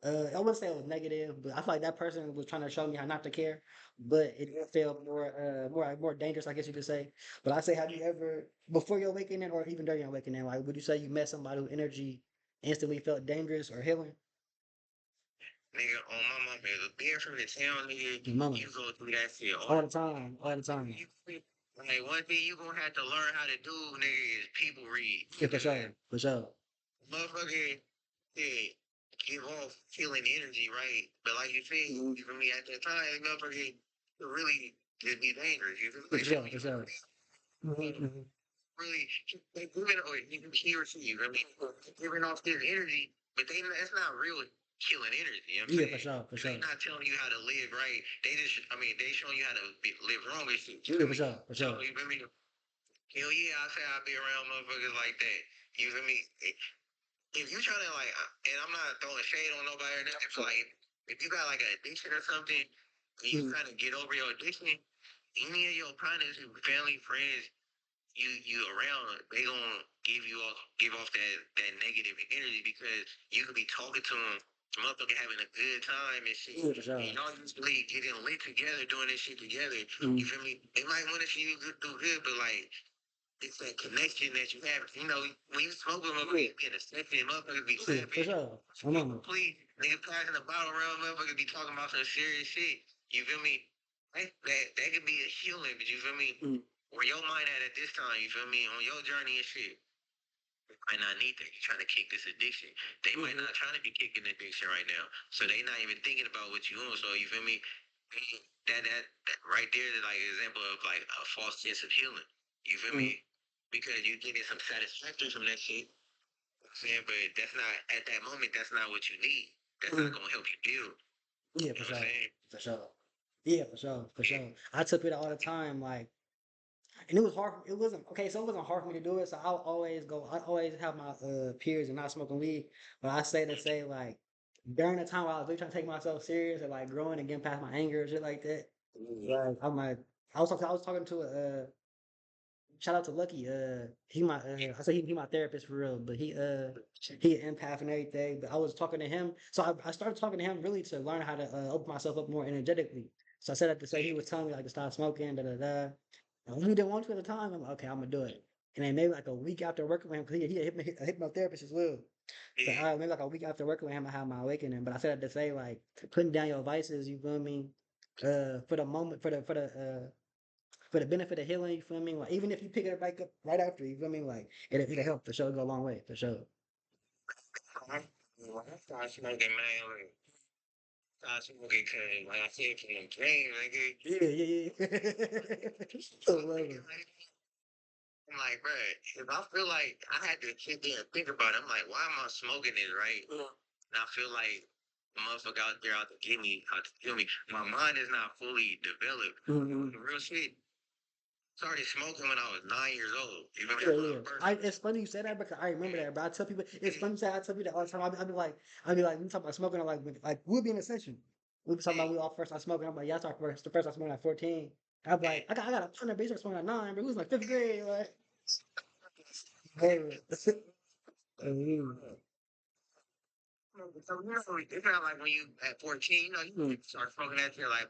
I wouldn't say it was negative, but I feel like that person was trying to show me how not to care, but it felt more dangerous, I guess you could say. But I say, have you ever, before your awakening or even during your awakening, like, would you say you met somebody whose energy instantly felt dangerous or healing? Nigga, on my mama, being from the town, nigga, Mama, you go through that shit all the time, all the time. like one thing you gonna have to learn how to do, nigga, is people read. Yeah, for sure, for sure. Motherfucker, yeah, give off feeling energy, right? But like you said, you feel me? At that time, motherfucker, could really just be dangerous. You feel me? For sure, for sure. Mhm. Really, they giving or he or she, you feel me? Giving off this energy, but that's not real killing energy. You know what I'm Yeah, saying? for sure, for They sure. not telling you how to live right. They just, I mean, they showing you how to live wrong and shit. You Yeah, feel for me? sure, for So sure. you feel me? Hell yeah, I say I be around motherfuckers like that. You feel me? If you trying to like, and I'm not throwing shade on nobody or nothing, so like, if you got like an addiction or something, and you trying to get over your addiction, any of your partners, family, friends, you around, they gonna give off that negative energy because you could be talking to them, motherfucker having a good time and shit. Yeah, for sure. And y'all usually getting lit together, doing this shit together. You feel me? They might want to see you do good, but like it's that connection that you have. You know, when you smoke with motherfuckers, you get a sniffing, motherfuckers be Yeah, for laughing. sure. I Smoke remember. complete, nigga passing the bottle around, motherfuckers be talking about some serious shit. You feel me? That could be a healing, but you feel me? Where your mind at this time, you feel me? On your journey and shit. Might not need that. You trying to kick this addiction. They might not trying to be kicking addiction right now. So they not even thinking about what you doing. So you feel me? That right there is like an example of like a false sense of healing. You feel me? Because you getting some satisfaction from that shit. Saying, but that's not at that moment. That's not what you need. That's not gonna help you heal. Yeah, You for know what I'm sure. saying? For sure. Yeah, for sure. For sure. I took it all the time, like, and it was hard. It wasn't okay. So it wasn't hard for me to do it. So I'll always go. I always have my peers and not smoking weed. But I say to say like during the time while I was really trying to take myself serious and like growing and getting past my anger and shit like that. Like I'm like I was talking to a shout out to Lucky. He my I say he my therapist for real, but he an empath and everything. But I was talking to him, so I started talking to him really to learn how to open myself up more energetically. So I said that to say he was telling me like to stop smoking, da da da. And he didn't want to at the time. I'm like, okay, I'm gonna do it. And then maybe like a week after working with him, because he a hypnotherapist as well. So maybe like a week after working with him, I had my awakening. But I said that to say like putting down your vices, you feel me? For the moment, for the benefit of healing, you feel me? Like even if you pick it back up right after, you feel me? Like it'll help for sure, go a long way for sure. When I started smoking, man, like, started smoking because, like I said, from the dream, nigga. Yeah, yeah, yeah. So, I love nigga, it. like, I'm like, bro, if I feel like I had to sit there and think about it, I'm like, why am I smoking this, right? And I feel like the motherfucker out there out to get me, out to kill me. My mind is not fully developed. Mhm. The real shit. Started smoking when I was 9 years old. You know, Yeah, yeah. It's funny you say that because I remember that, but I tell people it's funny you say I tell people that all the time. I be like, we talk about smoking, like we'll be in Ascension. We be talking about we all first started smoking. I'm like, yeah, I started first. The first I smoked at 14. I'm like, I got a partner, but he started smoking at 9, but we was like fifth grade, like. Hey. Mhm. So, you know, it's not like when you at 14, you know, you start smoking that shit like,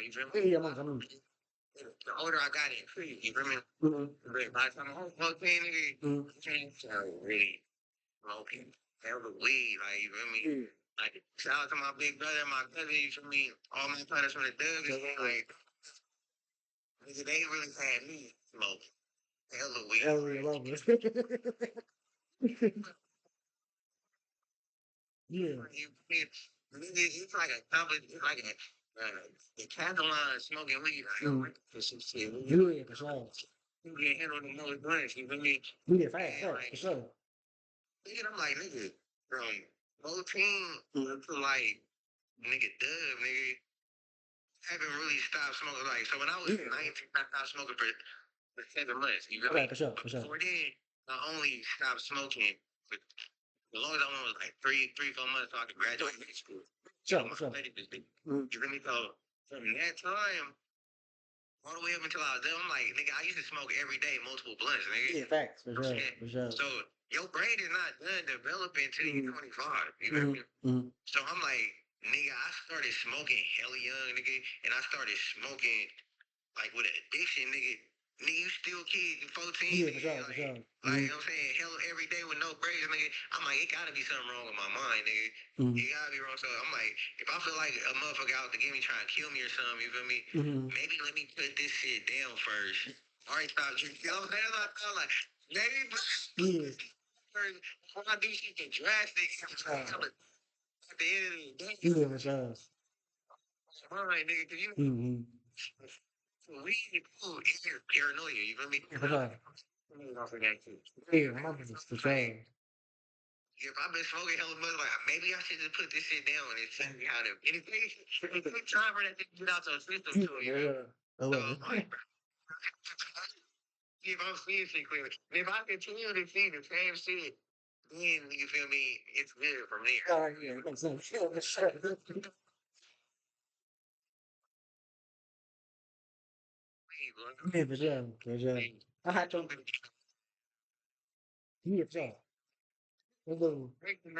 you feel Yeah, me? yeah, I'm The older I got, it increased. You feel me? Mhm. But by the time I was 14, nigga, Mhm. you can't start really smoking. Hell the weed, like, you feel me? Yeah. Like, shout out to my big brother and my cousin, you feel me? All my partners from the Doug, like, nigga, they really had me smoking. Hell the weed. Hell yeah, love it. Yeah. It's like a it's like a Catalan smoking weed. Like, Mhm. for some shit. Yeah, for sure. You get handled the most blunts, you feel me? Yeah, fast, And fast, for like, sure. nigga, I'm like, nigga, from 14 to like, nigga, dub, nigga, haven't really stopped smoking. Like, so when I was Yeah. 19, I stopped smoking for 7 months, you feel Okay, me? for sure, for But sure. before then, I only stopped smoking for the longest I went was like 3, 4 months so I could graduate high school. You know, Sure, my sure. study was big. Mhm. You feel me? So from that time, all the way up until I was done, I'm like, nigga, I used to smoke every day, multiple blunts, nigga. Yeah, facts, for sure, Yeah. for sure. So your brain is not done developing until you're Mhm. 25. You feel me? Mhm. So I'm like, nigga, I started smoking hella young, nigga, and I started smoking like with an addiction, nigga. Nigga, you still kid, you 14, Yeah, for nigga. sure, for sure. Like, you Mhm. know what I'm saying? Hell, every day with no breaks, nigga. I'm like, it gotta be something wrong with my mind, nigga. Mhm. It gotta be wrong. So I'm like, if I feel like a motherfucker out to get me trying to kill me or something, you feel me? Mhm. Maybe let me put this shit down first. All right, stop drinking. You know what I'm saying? I felt like, maybe Yeah. first before I do something drastic. At the end of the day, Yeah, for sure. mind, nigga, because you know, Mhm. weed and food is paranoia, you feel me? Yeah, for sure. Off of that too. Yeah, I love this, for sure. Like, if I've been smoking hella much, like maybe I should just put this shit down and see how to. And it takes time for that to get out your system Yeah, too, you for know. sure. I So love I'm like, it. see if I'm seeing shit clearly. And if I continue to see the same shit, then you feel me, it's good from there. Oh, yeah, it makes sense. Yeah, for sure. Yeah, for sure, for sure. I had to. Yeah, for sure. Mhm. And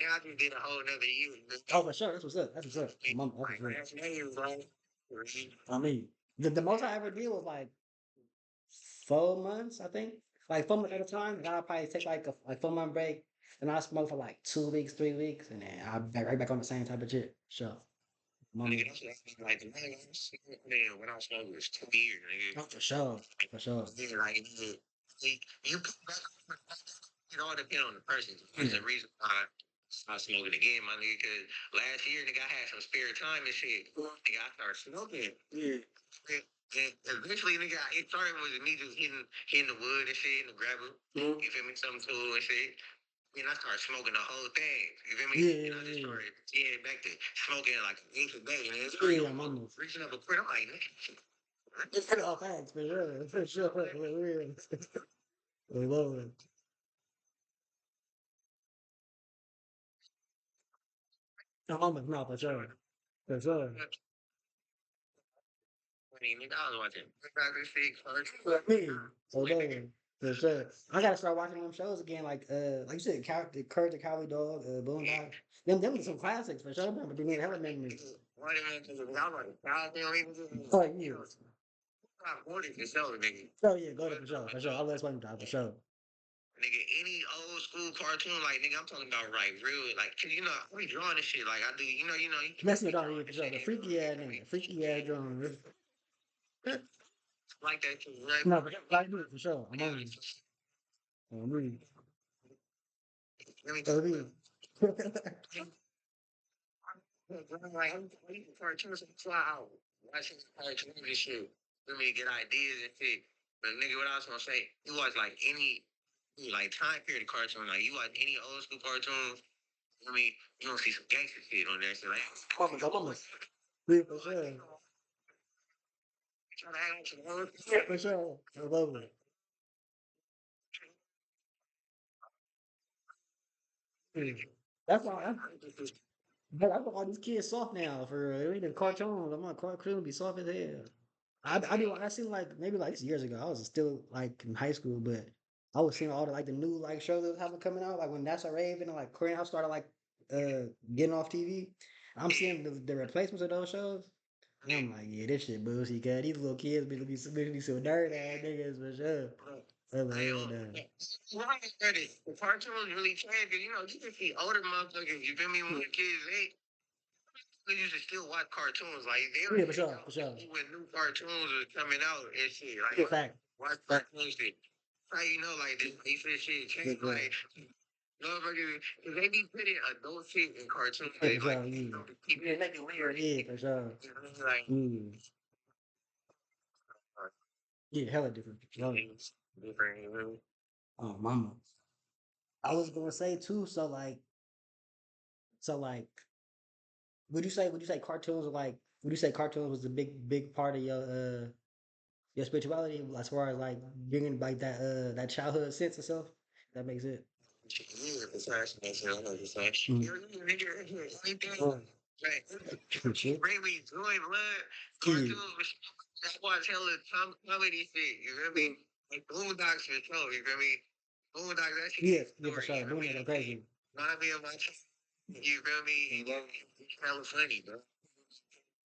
now I just did a whole nother year. Oh, for sure. That's what's up. That's what's up. Mom, that's Like what's last year, bro. up. I mean, the most I ever did was like 4 months, I think. Like 4 months at a time. And I'll probably take like a 4 month break. And I'll smoke for like 2 weeks, 3 weeks, and then I'll be right back on the same type of shit. Sure. Nigga, Mom. that's like the man when I was smoking was 2 years, nigga. Oh, for sure. For sure. Yeah, like you put back it all depends on the person. There's Yeah. a reason why I smoking again, my nigga. Cause last year, nigga, I had some spare time and shit. Nigga, I started smoking. Yeah. And eventually, nigga, it started with me just hitting the wood and shit, and the gravel. Mhm. You feel me? Something tool and shit. Then I started smoking the whole thing. You feel me? Yeah, And I just yeah, started getting back to smoking like an eighth a day. And it yeah. started Yeah, mama. reaching up a point. I'm like, nigga, It's all thanks, for sure. For sure. For real. I love it. No, mama, no, for sure. For sure. nigga, I was watching Dr. Six first. Like me. So no, for sure. I gotta start watching them shows again, like you said, the Courage the Cowardly Dog, Boondocks. Them are some classics for sure. Remember, being hella memories. One of them, because I was like, God, they don't even do it. Oh yeah. I wanted to show, nigga. Oh yeah, go to for sure, for sure. I love SpongeBob for sure. Nigga, any old school cartoon, like nigga, I'm talking about like real, like, cause you know, I be drawing this shit, like I do, you can Messing be with all drawing for this sure. shit, The freaky ass nigga, the freaky ass drawing. like that too, right? No, for sure. Like me for sure. I'm on you. I'm on you. Let me Oh talk me. about like I'm reading cartoons, that's why I watching cartoons and shit. Let me get ideas and shit. But nigga, what I was gonna say, you watch like any like time period cartoon, like you watch any old school cartoons. I mean, you don't see some gangster shit on there. So like, Mama, mama. Yeah, for sure. trying to act like some old. Yeah, for sure. I love it. Yeah. That's why that's why all these kids soft now. For real. The cartoons, I'm like cartoon be soft as hell. I seen like maybe like years ago. I was still like in high school, but I was seeing all the like the new like shows that was having coming out. Like when That's a Raven and like Korean House started like getting off TV. I'm seeing the replacements of those shows. And I'm like, yeah, this shit bullshit, cause these little kids be so nerd ass niggas for sure. I'm like, I hell no. Well, I heard it. The cartoons really changed because you can see older motherfuckers. You feel me? When the kids they used to still watch cartoons. Like they Yeah, were for sure, for sure. when new cartoons was coming out and shit. Yeah, Like fact. watch Fact. cartoons shit. How you know like this basic shit Yeah, changed? yeah. Like motherfuckers, cause they be putting adult shit in cartoons. Yeah, They for like sure. Yeah. keep Yeah, make it weird. Yeah, for sure. like Mm. Yeah, hella different. Hella. different. You know? Oh, mama. I was gonna say too. So like, would you say cartoons are like? Would you say cartoons was a big part of your spirituality as far as like bringing like that childhood sense of self? That makes it. Yeah, assassination. I know what you're saying. Mm. Anything. Mm. Right. Shit. Bring me joy, blood. Yeah. Cartoons. I watch hella comedy shit. You feel me? Like Boondocks for sure. You feel me? Boondocks, that shit Yeah, is yeah, for story. sure. You feel Doing me? it go crazy. Remind me of my child. You feel me? And it's hella funny, bro.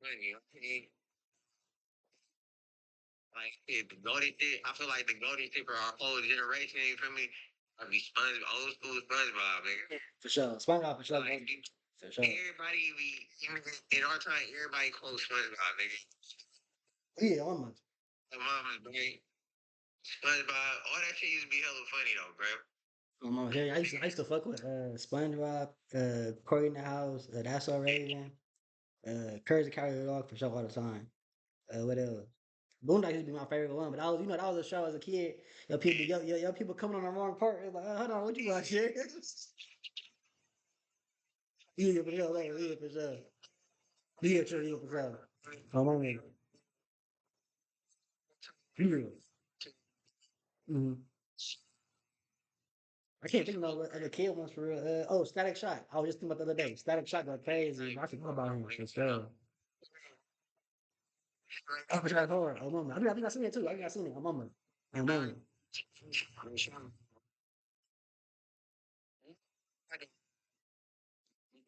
Funny. Like shit, the golden shit. I feel like the golden shit for our whole generation. You feel me? Like be old school SpongeBob, nigga. For sure. SpongeBob for sure. Like For sure. everybody be in our time. Everybody quotes SpongeBob, nigga. Yeah, almost. My mama's brain. SpongeBob, all that shit used to be hella funny though, bro. Almost. Yeah, I used to fuck with SpongeBob, Corey in the House, That's So Raven, Courage the Cowardly Dog for sure all the time. What else? Boondocks used to be my favorite one, but that was a show as a kid. Yo, people coming on the wrong part. It's like, hold on, what you watching? Yeah, for sure, like, yeah, for sure. Yeah, sure, yeah, for sure. Oh, my man. Yeah. Mm-hmm. I can't think of no other kid ones for real. Static Shock. I was just thinking about the other day. Static Shock got crazy. I forgot about him for sure. Oh, for sure, horror. Oh, mama. I think I seen it too. I think I seen it. Oh, mama. Oh, mama.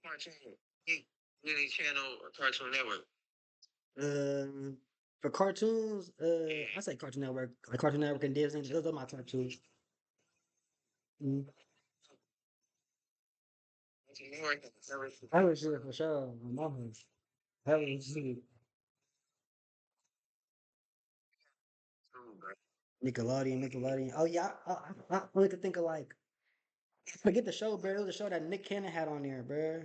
Cartoon. Disney Channel or Cartoon Network. Um, for cartoons, I say Cartoon Network, like Cartoon Network and Disney. Those are my top two. Mm. Cartoon Network. I was sure for sure. My mama. Hell yeah. Nickelodeon. Oh yeah, I only could think of like forget the show, bro. It was a show that Nick Cannon had on there, bro.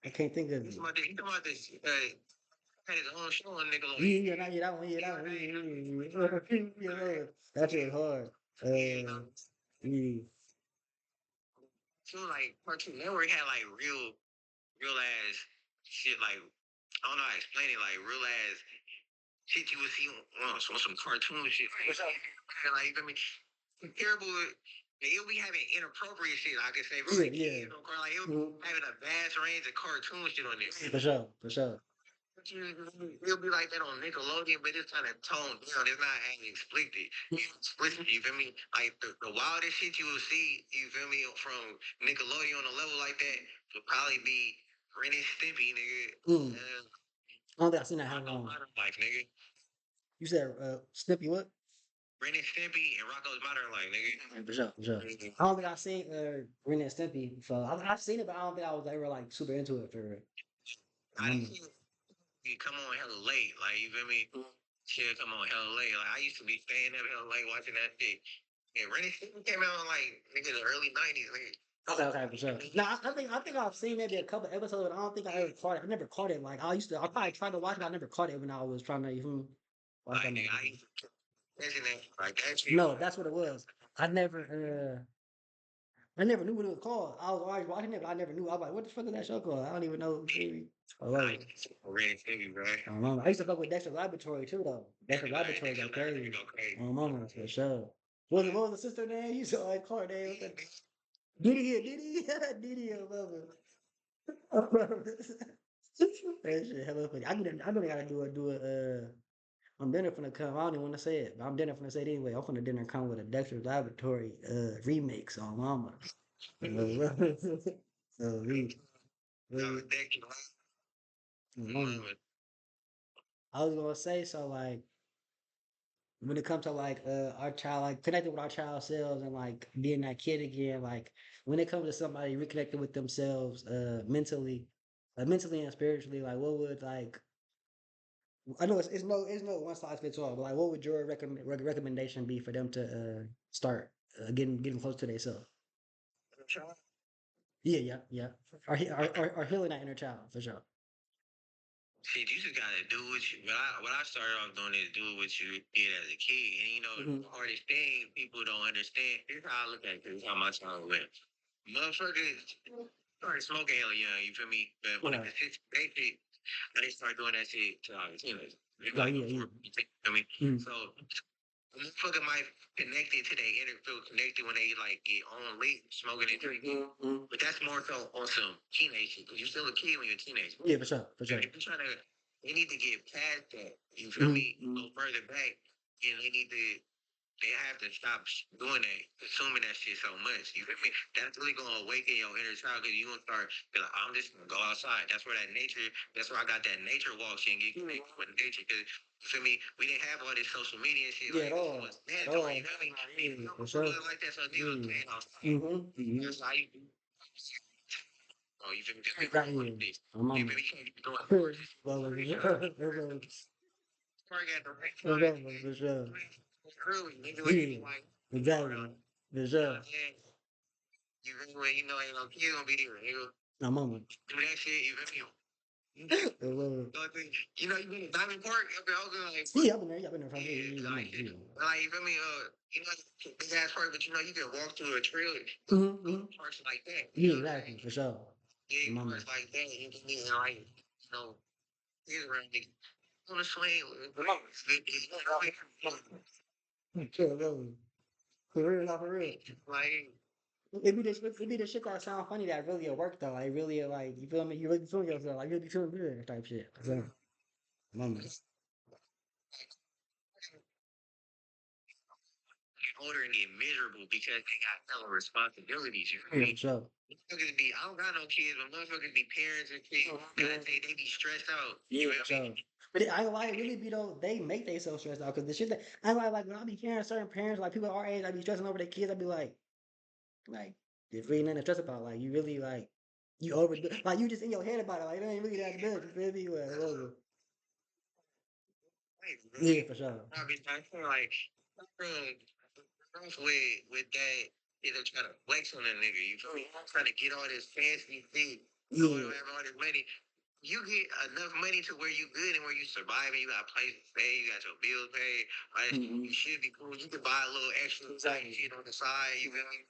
I can't think of You it. talking about this? Had his own show on Nickelodeon. Yeah, that one, that one. Yeah. That shit was hard. Yeah, Yeah. so like Cartoon Network had like real ass shit. Like I don't know how to explain it. Like real ass shit you would see on some cartoon shit. Like I mean, comparable. Like, it'll be having inappropriate shit. I could say for like Yeah. kids, like it'll be having a vast range of cartoon shit on there. For sure, for sure. It'll be like that on Nickelodeon, but it's kind of toned down. It's not as explicit. Explicit, you feel me? Like the wildest shit you will see, you feel me, from Nickelodeon on a level like that would probably be Ren and Stimpy, nigga. Mm. I don't think I seen that how Rocko's long. Modern Life, nigga. You said Snippy what? Ren and Stimpy and Rocko's Modern Life, nigga. For sure, for sure. I don't think I've seen Ren and Stimpy, so I've seen it, but I don't think I was ever like super into it for real. I didn't see it come on hella late, like you feel me? Shit come on hella late. Like I used to be staying up hella late watching that shit. And Ren and Stimpy came out in like nigga the early '90s, nigga. Okay, for sure. No, I think I've seen maybe a couple episodes, but I don't think I ever caught it. I never caught it. Like I probably tried to watch it, but I never caught it when I was trying to watch Like that nigga, motherfucker. Imagine that. Like that's you. No, that's what it was. I never I never knew what it was called. I was always watching it, but I never knew. I was like, what the fuck is that show called? I don't even know. I love it. Red TV, bro. I don't know. I used to fuck with Dexter Laboratory too, though. Dexter Laboratory got crazy. Go crazy. My mama for sure. What was the sister name? You saw like Clark name. What's that? Diddy, Diddy, Diddy, I love it. That shit hella funny. I really gotta I'm dinner finna come. I don't even want to say it, but I'm dinner finna say it anyway. I'm finna dinner come with a Dexter Laboratory remix on Mama. So No, we, Dexter. Mama. I was gonna say so like when it comes to like our child like connecting with our child selves and like being that kid again like when it comes to somebody reconnecting with themselves mentally and spiritually like what would like I know it's no one size fits all, but like, what would your recommendation be for them to start getting close to themselves? Yeah, yeah, yeah. Or healing that inner child for sure. Shit, you just gotta do what I started off doing is do what you did as a kid. And you know, Hmm. the hardest thing people don't understand. Here's how I look at it. This is how my child went. Motherfuckers started smoking hell young, you feel me? But when Right. it's sixth grade shit, I didn't start doing that shit till I was teenagers. Maybe Right. like Yeah. Yeah. before, you feel me? Mm. So a motherfucker might connected to their inner feel connected when they like get on late smoking and drinking. Mm. But that's more so on some teenage shit because you're still a kid when you're a teenager. Yeah, for sure. For And sure. if you're trying to, they need to get past that. You feel Mm. me? Go further back, and they have to stop doing that, consuming that shit so much. You feel me? That's really gonna awaken your inner child because you gonna start be like, I'm just gonna go outside. That's where that nature. That's where I got that nature walk shit and get connected with nature. Because you feel me? We didn't have all this social media and shit. Yeah, Like at this all. was At all. mandatory. You feel me? Yeah, for People sure. do it like that, so they was paying off. Mm-hmm. That's how you. Oh, you feel me? Because people Right don't want here. this. I'm You mama. feel me? You can't be doing Well, park at the right time. for sure. Early, nigga, Yeah, like, exactly. For you know sure. what I'm saying? You feel me? You know, ain't no kid gonna be there. Nigga. I'm mama. Do that shit, you feel me? You know, you been to Diamond Park? I was like, Yeah, I've been there. Yeah, I've been there. yeah, Yeah, like, yeah. like, you feel me? You know, big ass park, but you know, you can walk through a trail, Mm-hmm. go Mm-hmm. to parks like that. Yeah, exactly. For sure. Yeah, Mama. parks like that. You can be like, you know, kids around nigga. On the swing. For real, not for real. Like, It be the shit that sound funny that really work though. Like really like you feel me? You really feel yourself. Like you really be feeling good type shit. So, mama. older and get miserable because they got no responsibilities. You feel Yeah, me? for sure. Motherfuckers be, I don't got no kids, but motherfuckers be parents and shit. God, they be stressed out. Yeah, You for feel sure. me? But I ain't lie, it really be though, they make themselves stressed out because the shit that I ain't like when I be hearing certain parents, like people our age, I be stressing over their kids, I be like, there's really nothing to stress about. Like you really you overdo like you just in your head about it, like it ain't really that good. You feel me? Like, whoa. Yeah, for sure. I feel like with that, they're trying to flex on a nigga. You feel me? Trying to get all this fancy thing, you know, Yeah. have all this money. You get enough money to where you good and where you surviving. You got a place to stay. You got your bills paid. Right? You should be cool. You can buy a little extra shit on the side. You feel me?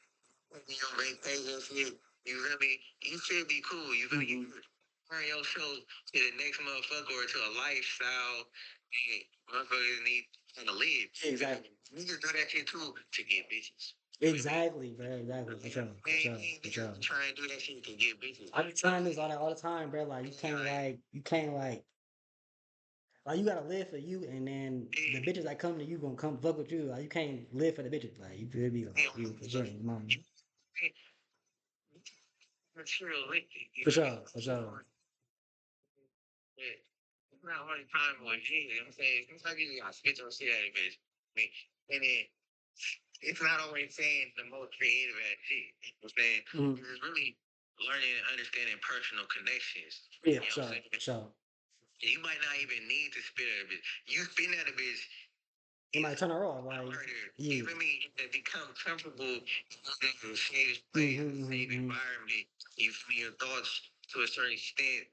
You know, vacation shit. You feel me? You should be cool. You feel me? You turn your show to the next motherfucker or to a lifestyle. And motherfuckers need to live. Exactly. Niggas do that shit too to get bitches. Exactly, bro. Exactly. For sure. For sure. For sure. Try and do that shit to get bitches. I be telling this all the time, bro. Like you can't like you gotta live for you, and then the bitches that come to you gonna come fuck with you. Like you can't live for the bitches. Like you feel me? Like you for sure, mom. Materialistic. For sure, for sure. It's not all the time with Jesus. You know what I'm saying? Sometimes you just gotta spit your shit at a bitch. I mean, and then it's not always saying the most creative ass shit. You know what I'm saying? Mm-hmm. It's really learning and understanding personal connections. Yeah, You for know what sure, I'm saying? for sure. You might not even need to spit at a bitch. You spitting at a bitch You is might turn her off, like harder. yeah. You feel me? To become comfortable in a safe place, Mm-hmm, safe mm-hmm. environment. You feel me? Your thoughts to a certain extent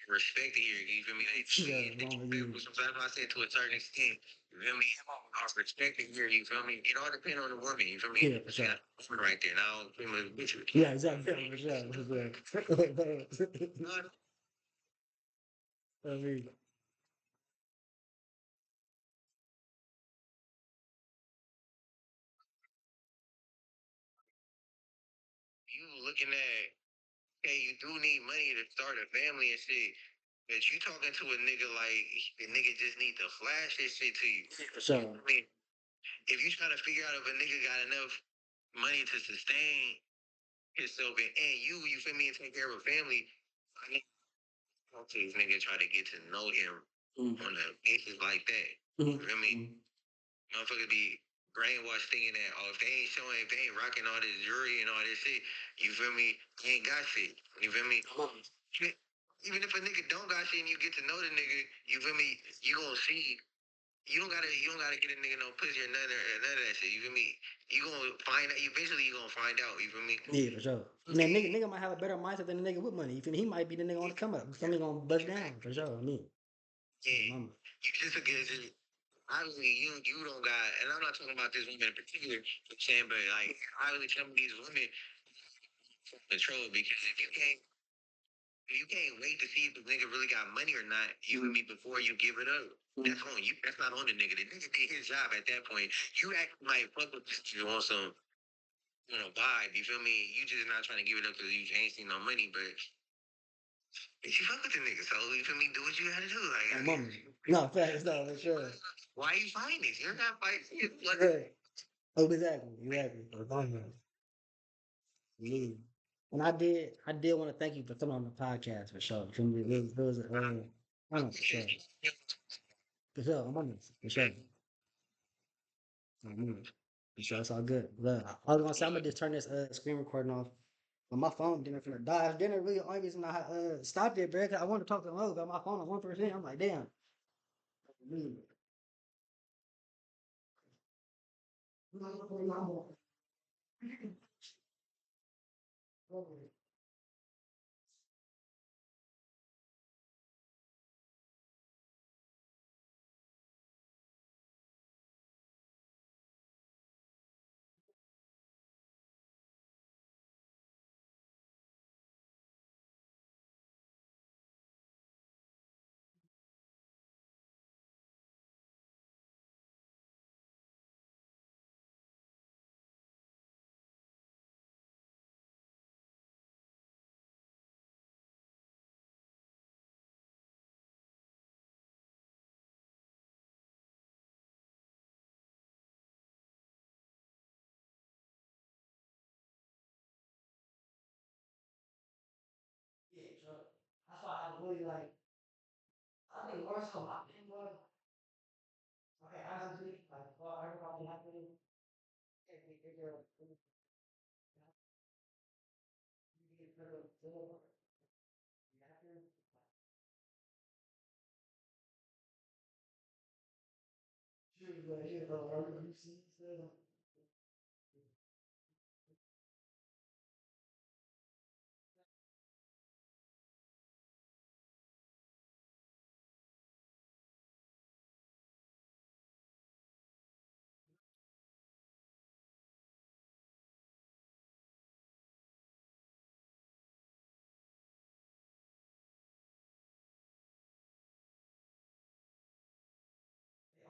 respected here. You feel me? Like, Yeah, being wrong with you. disrespectful sometimes I said to a certain extent. You feel me? I was respecting here, you feel me? It all depends on the woman, you feel me? Yeah, for She sure. got a woman right there. Now, pretty much bitch with Yeah, exactly. For sure. For sure. I mean, you looking at, hey, you do need money to start a family and shit. But you talking to a nigga like the nigga just need to flash this shit to you. for sure. I mean, if you trying to figure out if a nigga got enough money to sustain himself and you feel me, and take care of a family, I need to talk to this nigga, try to get to know him on a basis like that. You feel me? Motherfuckers be brainwashed thinking that, oh, if they ain't showing, if they ain't rocking all this jewelry and all this shit, you feel me? They ain't got shit. You feel me? Even if a nigga don't got shit and you get to know the nigga, you feel me? You gonna see. You don't gotta get a nigga no pussy or none of that shit. You feel me? You gonna find out. Eventually, you gonna find out. You feel me? Yeah, for sure. And then nigga might have a better mindset than the nigga with money. You feel me? He might be the nigga on the come up. Somebody gonna bust down for sure. I mean, Yeah. mama. You just a good. Obviously, you don't got. And I'm not talking about this woman in particular. I'm saying, but like obviously, some of these women control because if you can't wait to see if the nigga really got money or not, you with me before you give it up. That's on you. That's not on the nigga. The nigga did his job at that point. You act like fuck with this nigga on some vibe. You feel me? You just not trying to give it up because you ain't seen no money, but if you fuck with the nigga, so you feel me? Do what you gotta do. Like, I Mama. mean, No, facts, no, for sure. why you fighting this? You're not fighting it. Like, Right. Oh, exactly, exactly. Mama. Yeah. And I did want to thank you for coming on the podcast for sure. For me, it was I don't know, for sure. For sure, I'm on this. For sure. For sure, it's all good. Look, I was gonna say I'm gonna just turn this screen recording off. But my phone didn't finna die. Didn't really the only reason I stopped it, bro, 'cause I wanted to talk to Mo about my phone at 1%. I'm like, damn. Mm. Yeah, sure. That's why I really like. I think more so my thing was okay. Honestly, like, well, everybody happening. If you're you get better, you have to. Sure, but you know, you see, so.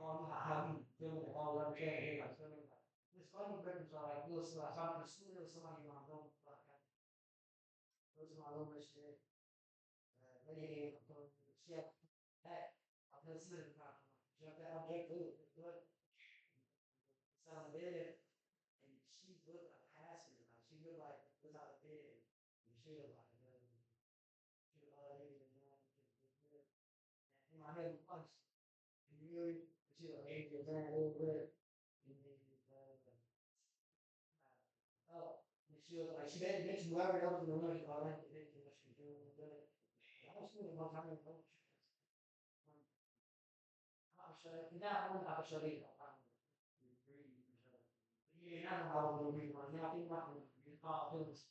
On how you feel it all over there, like feeling like it's funny records are like you'll see like I'm in the studio, somebody on my room, like goes to my room and shit, lady she had that I've been sitting about jump that on Jake Blue, good, sat on the bed and she looked like passive, like she looked like was out of bed and she was like she was all ladies and in my head once and really she was like a little bit and then oh, and she was like, she mentioned whoever else in the room, all that, and what she was doing, good. I was feeling one time in coach. I was sure, that one, I was sure they don't. Yeah, I don't know how to read one. Now I think about it, you call those.